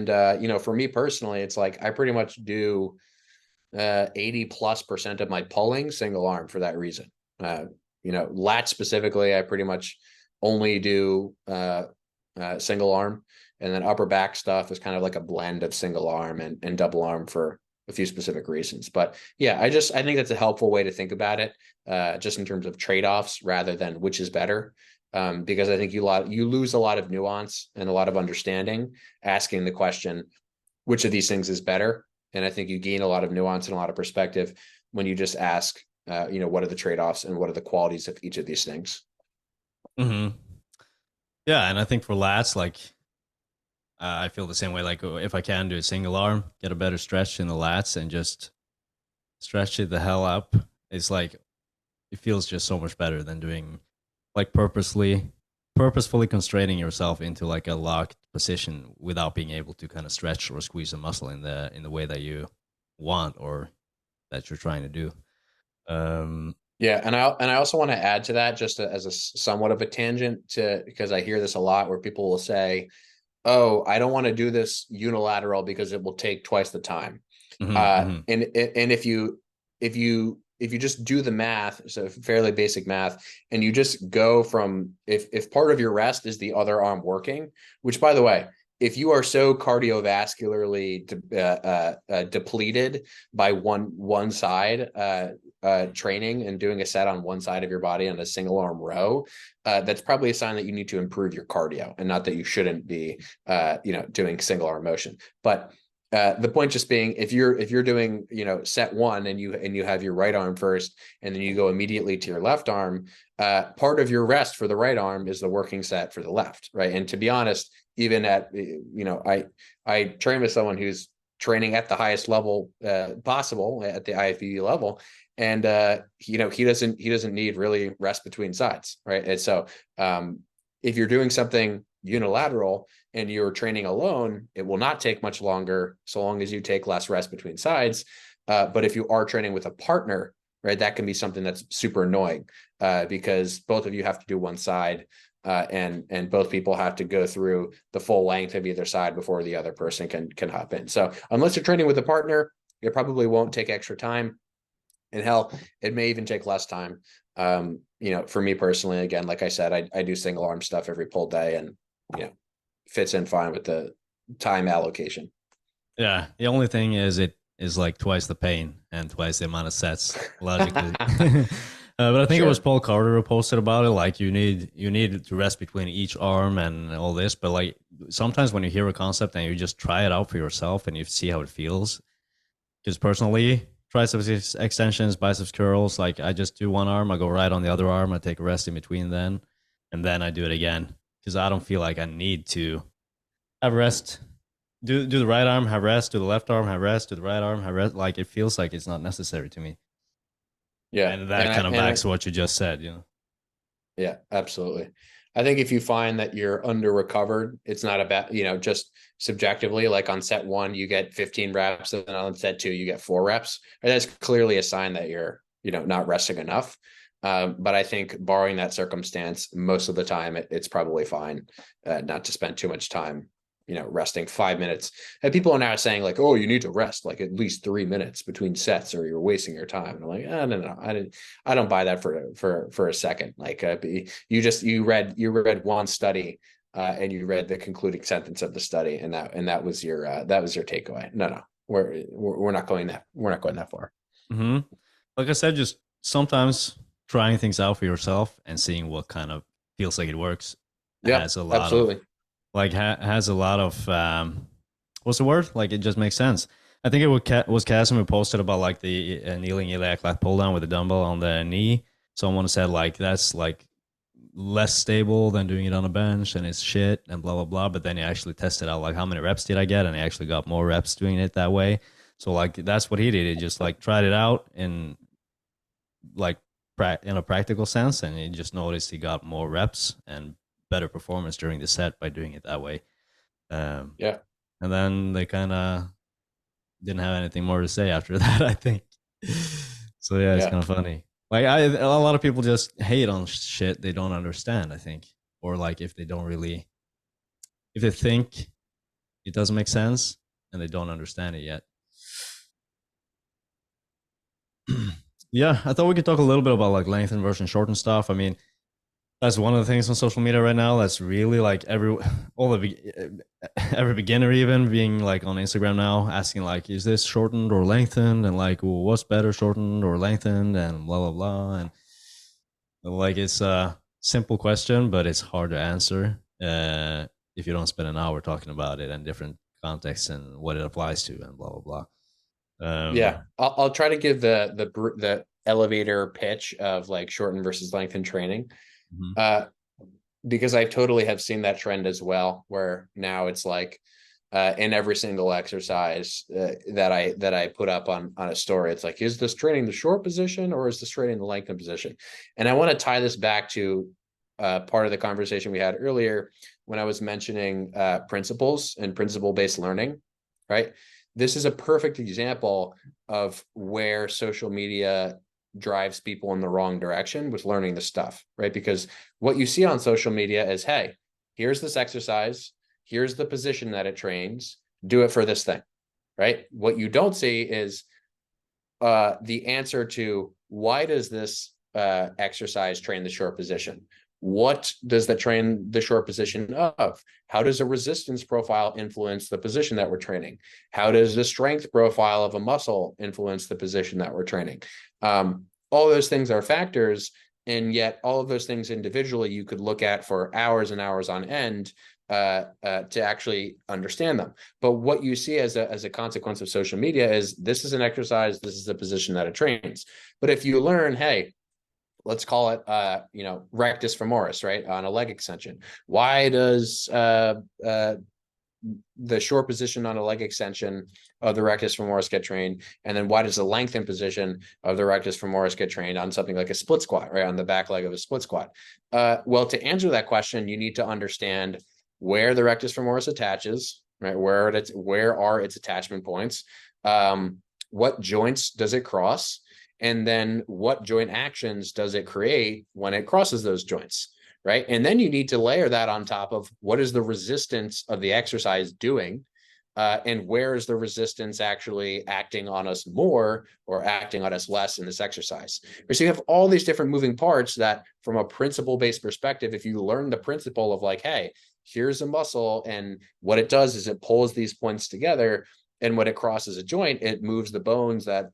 for me personally, it's like I pretty much do 80+% of my pulling single arm for that reason. Latch specifically, I pretty much only do single arm, and then upper back stuff is kind of like a blend of single arm and double arm for a few specific reasons. But yeah, I think that's a helpful way to think about it, just in terms of trade-offs rather than which is better. Because I think you lose a lot of nuance and a lot of understanding asking the question, which of these things is better? And I think you gain a lot of nuance and a lot of perspective when you just ask, what are the trade-offs and what are the qualities of each of these things? Mm-hmm. Yeah, and I think for lats, like I feel the same way. Like if I can do a single arm, get a better stretch in the lats, and just stretch it the hell up, it's like it feels just so much better than doing like purposefully constraining yourself into like a locked position without being able to kind of stretch or squeeze a muscle in the way that you want or that you're trying to do. Yeah, and I also want to add to that, just as a somewhat of a tangent, because I hear this a lot where people will say, oh, I don't want to do this unilateral because it will take twice the time. And if you just do the math, so fairly basic math, and you just go from, if part of your rest is the other arm working, which by the way, if you are so cardiovascularly depleted by one side training and doing a set on one side of your body on a single arm row, that's probably a sign that you need to improve your cardio, and not that you shouldn't be doing single arm motion. But the point just being, if you're doing set one and you have your right arm first and then you go immediately to your left arm, part of your rest for the right arm is the working set for the left, right? And to be honest, even at I train with someone who's training at the highest level possible at the IFBB level, and he doesn't need really rest between sides, right? And so if you're doing something unilateral and you're training alone, it will not take much longer so long as you take less rest between sides. But if you are training with a partner, right, that can be something that's super annoying because both of you have to do one side, and both people have to go through the full length of either side before the other person can hop in. So unless you're training with a partner, it probably won't take extra time. And hell, it may even take less time. For me personally, again, like I said, I do single arm stuff every pull day, and fits in fine with the time allocation. Yeah, the only thing is it is like twice the pain and twice the amount of sets logically. But I think it was Paul Carter who posted about it. Like you need to rest between each arm and all this. But like sometimes when you hear a concept and you just try it out for yourself and you see how it feels. Because personally, triceps extensions, biceps curls, like I just do one arm, I go right on the other arm, I take a rest in between then, and then I do it again. Because I don't feel like I need to have rest. Do the right arm, have rest, do the left arm, have rest, do the right arm, have rest. Like it feels like it's not necessary to me. Yeah. And that kind of backs what you just said, Yeah, absolutely. I think if you find that you're under recovered, it's not about, just subjectively, like on set one, you get 15 reps, and on set two, you get 4 reps. And that's clearly a sign that you're, not resting enough. But I think barring that circumstance, most of the time, it's probably fine not to spend too much time resting 5 minutes. And people are now saying like, oh, you need to rest like at least 3 minutes between sets or you're wasting your time. And I'm like, oh, no, I don't buy that for a second. Like you read one study and you read the concluding sentence of the study, and that was your takeaway. No, we're not going that far. Mm-hmm. Like I said, just sometimes trying things out for yourself and seeing what kind of feels like it works. Yeah, has a lot absolutely. Of, like has a lot of what's the word? Like it just makes sense. I think it was Casim who posted about like the kneeling iliac lat pull down with a dumbbell on the knee. Someone said like that's like less stable than doing it on a bench and it's shit and blah blah blah. But then he actually tested out like how many reps did I get, and he actually got more reps doing it that way. So like that's what he did. He just like tried it out in like in a practical sense, and he just noticed he got more reps and better performance during the set by doing it that way. Um, Yeah. and then they kind of didn't have anything more to say after that, I think. So yeah, it's Yeah. kind of funny. Like a lot of people just hate on shit they don't understand, I think, or like if they don't really, if they think it doesn't make sense and they don't understand it yet. Yeah, I thought we could talk a little bit about like lengthen versus shorten stuff. I mean, that's one of the things on social media right now. That's really like every beginner even being like on Instagram now asking like, is this shortened or lengthened? And like, well, what's better, shortened or lengthened? And blah blah blah. And like, it's a simple question, but it's hard to answer if you don't spend an hour talking about it and different contexts and what it applies to and blah blah blah. Yeah. I'll try to give the elevator pitch of like shorten versus lengthen training. Mhm. Because I totally have seen that trend as well, where now it's like in every single exercise that I put up on a story, it's like, is this training the short position or is this training the lengthen position? And I want to tie this back to part of the conversation we had earlier when I was mentioning principles and principle-based learning, right? This is a perfect example of where social media drives people in the wrong direction with learning the stuff, right? Because what you see on social media is, hey, here's this exercise, here's the position that it trains, do it for this thing, right? What you don't see is the answer to why does this exercise train the short position? What does that train the short position of? How does a resistance profile influence the position that we're training? How does the strength profile of a muscle influence the position that we're training? All those things are factors, and yet all of those things individually you could look at for hours and hours on end to actually understand them. But what you see as a consequence of social media is this is an exercise, this is the position that it trains. But if you learn, hey, let's call it rectus femoris, right, on a leg extension, why does the short position on a leg extension of the rectus femoris get trained, and then why does the lengthened position of the rectus femoris get trained on something like a split squat, right, on the back leg of a split squat? Well, to answer that question, you need to understand where the rectus femoris attaches, right? Where are its attachment points? What joints does it cross? And then what joint actions does it create when it crosses those joints, right? And then you need to layer that on top of what is the resistance of the exercise doing, and where is the resistance actually acting on us more or acting on us less in this exercise. So you have all these different moving parts that from a principle-based perspective, if you learn the principle of like, hey, here's a muscle and what it does is it pulls these points together, and when it crosses a joint, it moves the bones that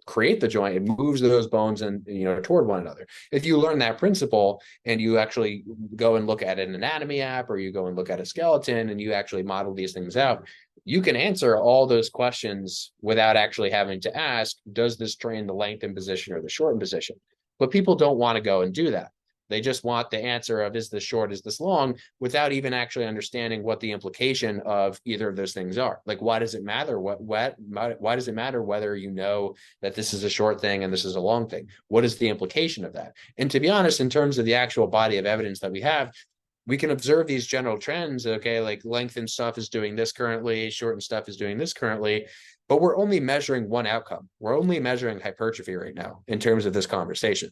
create the joint, it moves those bones and toward one another. If you learn that principle and you actually go and look at an anatomy app or you go and look at a skeleton and you actually model these things out, you can answer all those questions without actually having to ask, does this train the lengthened position or the shortened position? But people don't want to go and do that. They just want the answer of, is this short, is this long, without even actually understanding what the implication of either of those things are. Like, why does it matter? Why does it matter whether you know that this is a short thing and this is a long thing? What is the implication of that? And to be honest, in terms of the actual body of evidence that we have, we can observe these general trends. Okay, like lengthened stuff is doing this currently, shortened stuff is doing this currently, but we're only measuring one outcome. We're only measuring hypertrophy right now in terms of this conversation.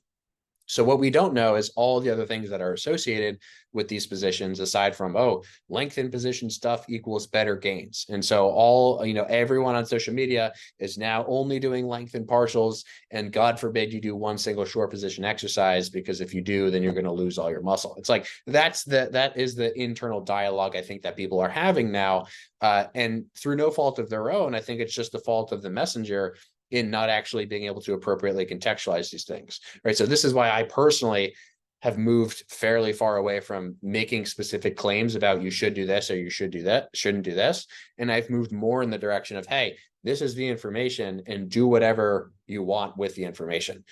So what we don't know is all the other things that are associated with these positions, aside from, oh, lengthened position stuff equals better gains. And so everyone on social media is now only doing lengthened partials, and God forbid you do one single short position exercise, because if you do, then you're going to lose all your muscle. It's like, that is the internal dialogue I think that people are having now. And through no fault of their own, I think it's just the fault of the messenger in not actually being able to appropriately contextualize these things, right? So this is why I personally have moved fairly far away from making specific claims about you should do this or you should do that, shouldn't do this. And I've moved more in the direction of, hey, this is the information and do whatever you want with the information.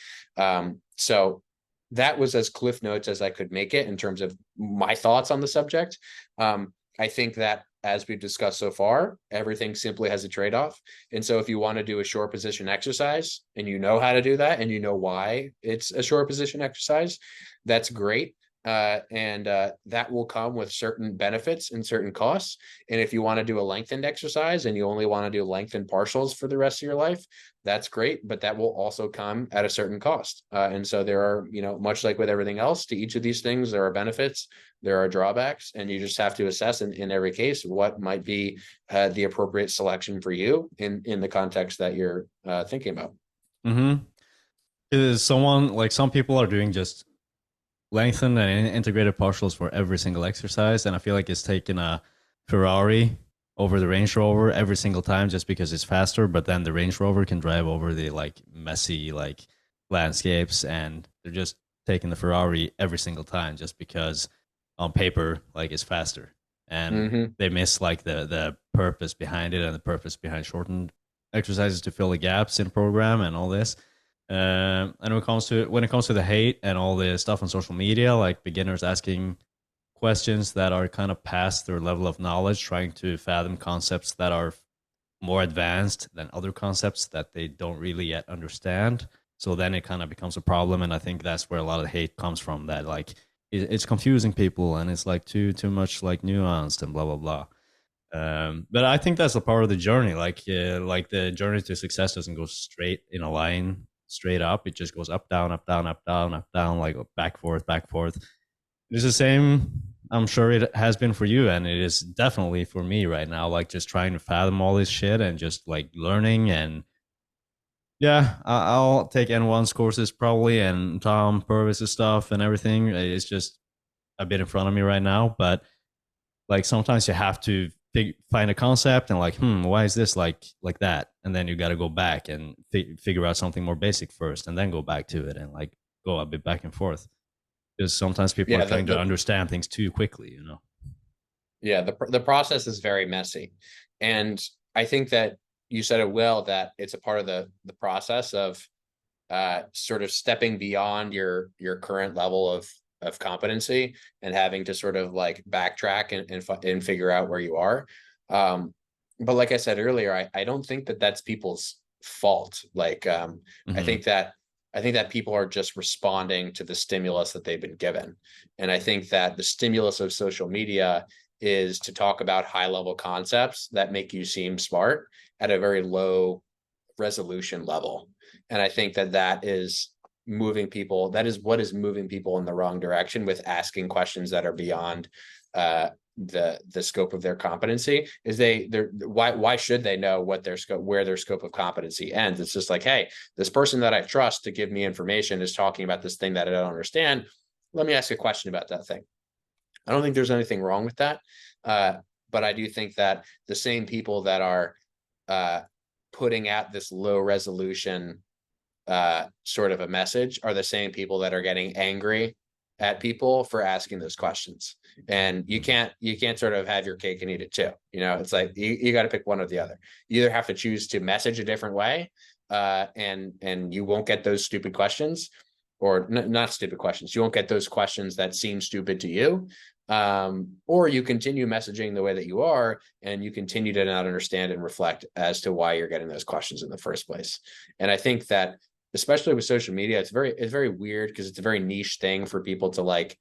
So that was as cliff notes as I could make it in terms of my thoughts on the subject. I think that as we've discussed so far, everything simply has a trade-off. And so if you want to do a short position exercise and you know how to do that and you know why it's a short position exercise, that's great. And that will come with certain benefits and certain costs. And if you want to do a lengthened exercise and you only want to do lengthened partials for the rest of your life, that's great, but that will also come at a certain cost. And so there are, much like with everything else, to each of these things, there are benefits, there are drawbacks, and you just have to assess in every case what might be the appropriate selection for you in the context that you're thinking about. Mm-hmm. Is someone like some people are doing just lengthened and integrated partials for every single exercise, and I feel like it's taking a Ferrari over the Range Rover every single time just because it's faster, but then the Range Rover can drive over the like messy like landscapes, and they're just taking the Ferrari every single time just because on paper like it's faster, and they miss like the purpose behind it and the purpose behind shortened exercises to fill the gaps in program and all this. And when it comes to the hate and all the stuff on social media, like beginners asking questions that are kind of past their level of knowledge, trying to fathom concepts that are more advanced than other concepts that they don't really yet understand. So then it kind of becomes a problem, and I think that's where a lot of the hate comes from. That like it's confusing people, and it's like too much like nuanced and blah blah blah. But I think that's a part of the journey. Like the journey to success doesn't go straight in a line, straight up. It just goes up, down, up, down, up, down, up, down, like back, forth, back, forth. It's the same. I'm sure it has been for you, and it is definitely for me right now. Like just trying to fathom all this shit and just like learning. And yeah, I'll take N1's courses probably, and Tom Purvis's stuff and everything. It's just a bit in front of me right now, but like sometimes you have to find a concept and like, why is this like that? And then you got to go back and figure out something more basic first, and then go back to it and like go a bit back and forth. Because sometimes people are trying to understand things too quickly, Yeah, the process is very messy, and I think that you said it well, that it's a part of the process of sort of stepping beyond your current level of competency and having to sort of like backtrack and figure out where you are. But like I said earlier, I don't think that that's people's fault. Like I think that people are just responding to the stimulus that they've been given. And I think that the stimulus of social media is to talk about high level concepts that make you seem smart at a very low resolution level. And I think that is moving people. That is what is moving people in the wrong direction with asking questions that are beyond the scope of their competency. Is why should they know what where their scope of competency ends? It's just like, hey, this person that I trust to give me information is talking about this thing that I don't understand. Let me ask a question about that thing. I don't think there's anything wrong with that. But I do think that the same people that are putting out this low resolution sort of a message are the same people that are getting angry at people for asking those questions. And you can't sort of have your cake and eat it too. It's like you got to pick one or the other. You either have to choose to message a different way, and you won't get those stupid questions, or not stupid questions. You won't get those questions that seem stupid to you. Or you continue messaging the way that you are, and you continue to not understand and reflect as to why you're getting those questions in the first place. And I think that especially with social media, it's very weird because it's a very niche thing for people to like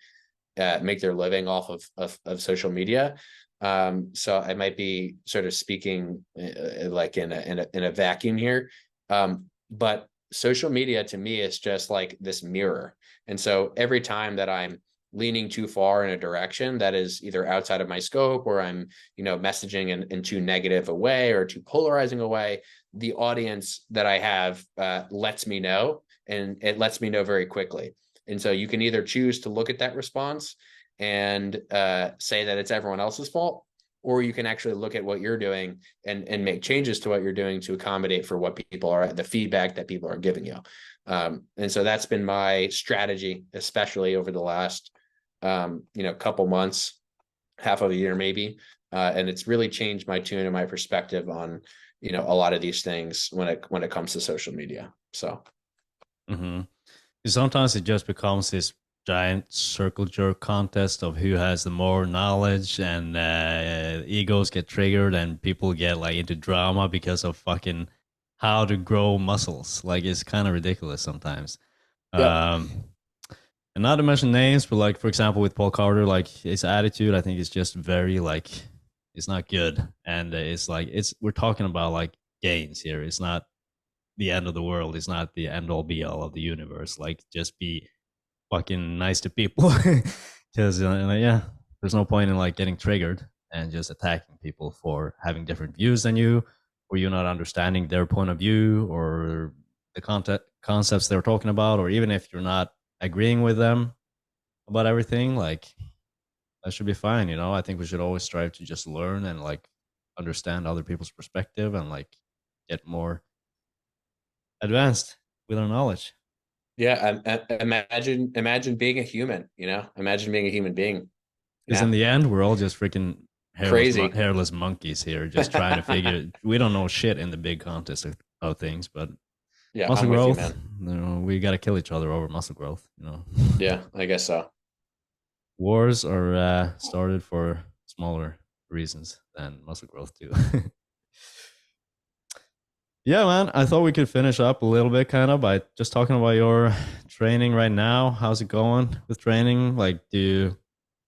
make their living off of social media. So I might be sort of speaking like in a vacuum here. But social media to me is just like this mirror. And so every time that I'm leaning too far in a direction that is either outside of my scope, or I'm, messaging in too negative a way or too polarizing a way, the audience that I have lets me know, and it lets me know very quickly. And so you can either choose to look at that response and say that it's everyone else's fault, or you can actually look at what you're doing and make changes to what you're doing to accommodate for what people are, the feedback that people are giving you. And so that's been my strategy, especially over the last couple months, half of a year maybe. And it's really changed my tune and my perspective on, a lot of these things when it comes to social media. So sometimes it just becomes this giant circle jerk contest of who has the more knowledge, and egos get triggered and people get like into drama because of fucking how to grow muscles. Like it's kind of ridiculous sometimes. Yep. Um, and not to mention names, but like for example with Paul Carter, like his attitude, I think is just very like it's not good, and it's like it's we're talking about like gains here. It's not the end of the world. It's not the end all be all of the universe. Like just be fucking nice to people because yeah, there's no point in like getting triggered and just attacking people for having different views than you, or you not understanding their point of view or the concepts they're talking about, or even if you're not agreeing with them about everything, like that should be fine. I think we should always strive to just learn and like understand other people's perspective and like get more advanced with our knowledge. Yeah. Imagine being a human, imagine being a human being. Because in Yeah. the end, we're all just freaking Crazy. hairless monkeys here, just trying to figure. We don't know shit in the big contest of things, but Yeah, muscle I'm with you, growth. man. We got to kill each other over muscle growth. Yeah, I guess so. Wars are started for smaller reasons than muscle growth too. Yeah, man. I thought we could finish up a little bit, kind of, by just talking about your training right now. How's it going with training? Like, do you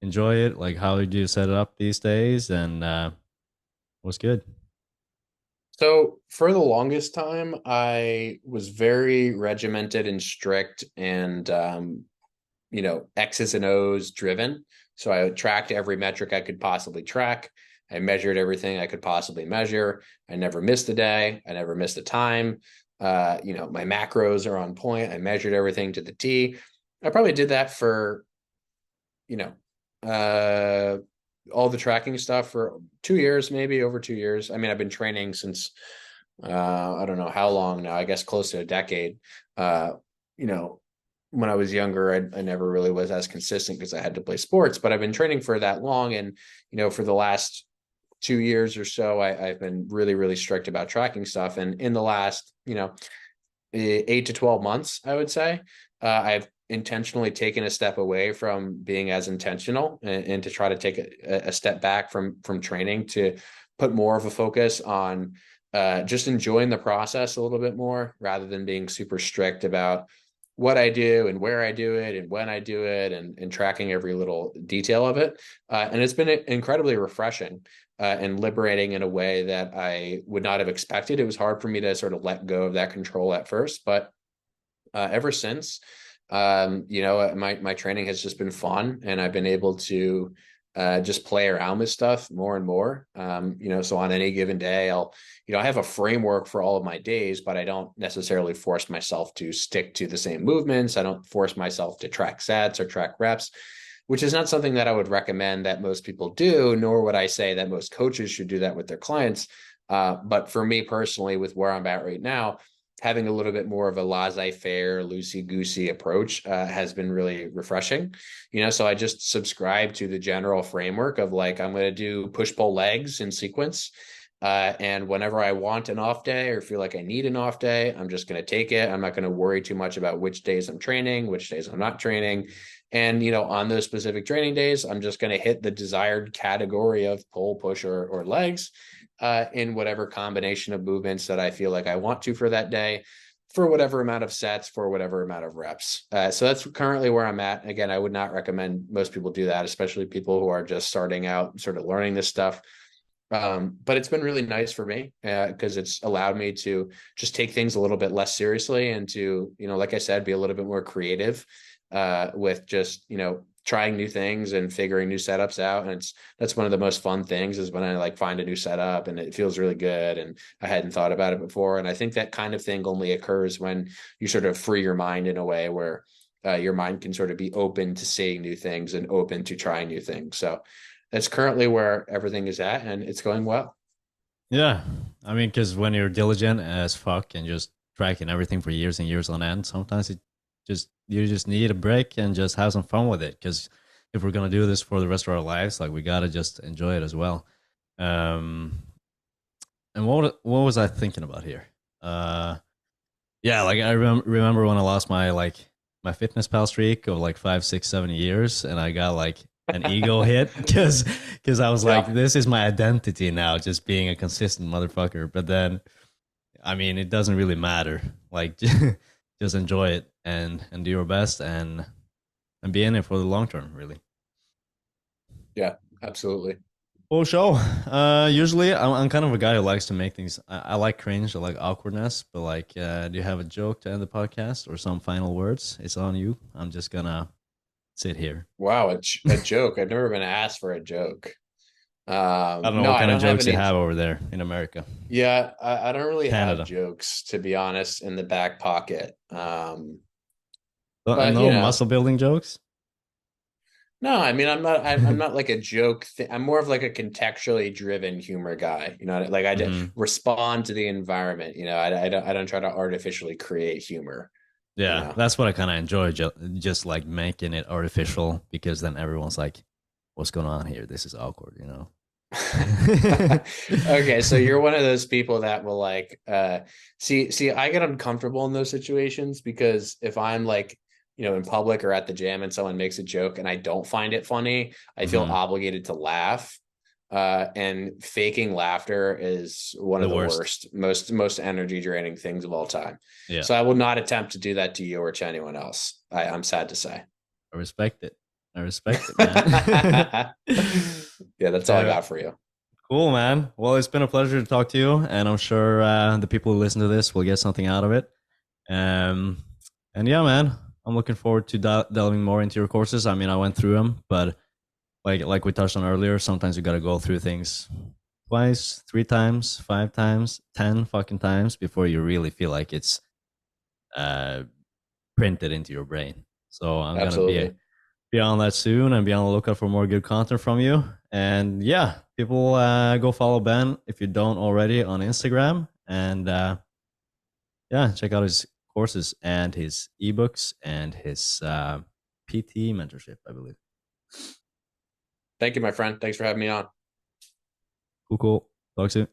enjoy it? Like, how do you set it up these days? And what's good? So for the longest time, I was very regimented and strict and X's and O's driven. So I tracked every metric I could possibly track. I measured everything I could possibly measure. I never missed a day. I never missed a time. My macros are on point. I measured everything to the T. I probably did that for, you know, uh, all the tracking stuff for 2 years, maybe over 2 years. I mean, I've been training since I don't know how long now, I guess close to a decade. You know, when I was younger, I never really was as consistent because I had to play sports, but I've been training for that long. And, for the last 2 years or so, I've been really, really strict about tracking stuff. And in the last, 8 to 12 months, I would say, I've intentionally taken a step away from being as intentional and to try to take a step back from training to put more of a focus on just enjoying the process a little bit more rather than being super strict about what I do and where I do it and when I do it and tracking every little detail of it. And it's been incredibly refreshing and liberating in a way that I would not have expected. It was hard for me to sort of let go of that control at first, but ever since, my training has just been fun, and I've been able to just play around with stuff more and more. So on any given day, I have a framework for all of my days, but I don't necessarily force myself to stick to the same movements. I don't force myself to track sets or track reps, which is not something that I would recommend that most people do, nor would I say that most coaches should do that with their clients. But for me personally, with where I'm at right now, having a little bit more of a laissez-faire, loosey-goosey approach has been really refreshing. So I just subscribe to the general framework of like, I'm going to do push-pull legs in sequence. And whenever I want an off day or feel like I need an off day, I'm just going to take it. I'm not going to worry too much about which days I'm training, which days I'm not training. And, on those specific training days, I'm just going to hit the desired category of pull, push, or legs in whatever combination of movements that I feel like I want to for that day, for whatever amount of sets, for whatever amount of reps. So that's currently where I'm at. Again, I would not recommend most people do that, especially people who are just starting out, sort of learning this stuff. But it's been really nice for me because it's allowed me to just take things a little bit less seriously and to, like I said, be a little bit more creative with just, trying new things and figuring new setups out. And that's one of the most fun things is when I like find a new setup and it feels really good and I hadn't thought about it before. And I think that kind of thing only occurs when you sort of free your mind in a way where your mind can sort of be open to seeing new things and open to trying new things. So that's currently where everything is at, and it's going well. Yeah, I mean, because when you're diligent as fuck and just tracking everything for years and years on end, sometimes you just need a break and just have some fun with it. Because if we're gonna do this for the rest of our lives, like we gotta just enjoy it as well. Um, and what was I thinking about here? Yeah, like I remember when I lost my my fitness pal streak of like 5, 6, 7 years, and I got like an ego hit because I was like, Yeah. this is my identity now, just being a consistent motherfucker. But then, I mean, it doesn't really matter. Like, just enjoy it and do your best and be in it for the long term, really. Yeah, absolutely. Well, show. Usually I'm kind of a guy who likes to make things. I like cringe, I like awkwardness, but like, do you have a joke to end the podcast or some final words? It's on you. I'm just gonna sit here. Wow, a joke. I've never been asked for a joke. I don't know No, what I kind of don't have jokes you any. have over there in America, Yeah, I don't really have Canada. jokes, to be honest, in the back pocket. And But no muscle building jokes. no, I mean, I'm not like a joke. I'm more of like a contextually driven humor guy. You know, like Hmm. respond to the environment. You know, I don't try to artificially create humor. You Yeah, know. that's what I kind of enjoy. Just like making it artificial because then everyone's like, "What's going on here? This is awkward," you know. Okay, so you're one of those people that will like see I get uncomfortable in those situations because if I'm like, in public or at the gym and someone makes a joke and I don't find it funny, I feel Hmm. obligated to laugh. And faking laughter is one of The the worst. worst, most energy draining things of all time. Yeah, So I will not attempt to do that to you or to anyone else. I'm sad to say. I respect it. I respect it, man. Yeah, that's all I uh, got for you. cool, man. Well, it's been a pleasure to talk to you, and I'm sure the people who listen to this will get something out of it. Um, and yeah, man, I'm looking forward to delving more into your courses. I mean, I went through them, but like we touched on earlier, sometimes you got to go through things twice, 3 times, 5 times, 10 fucking times before you really feel like it's uh, printed into your brain. So I'm gonna Absolutely. be on that soon and be on the lookout for more good content from you. And yeah, people go follow Ben if you don't already on Instagram. And yeah, check out his courses and his ebooks and his PT mentorship, I believe. Thank you, my friend. Thanks for having me on. Cool, cool. Talk soon.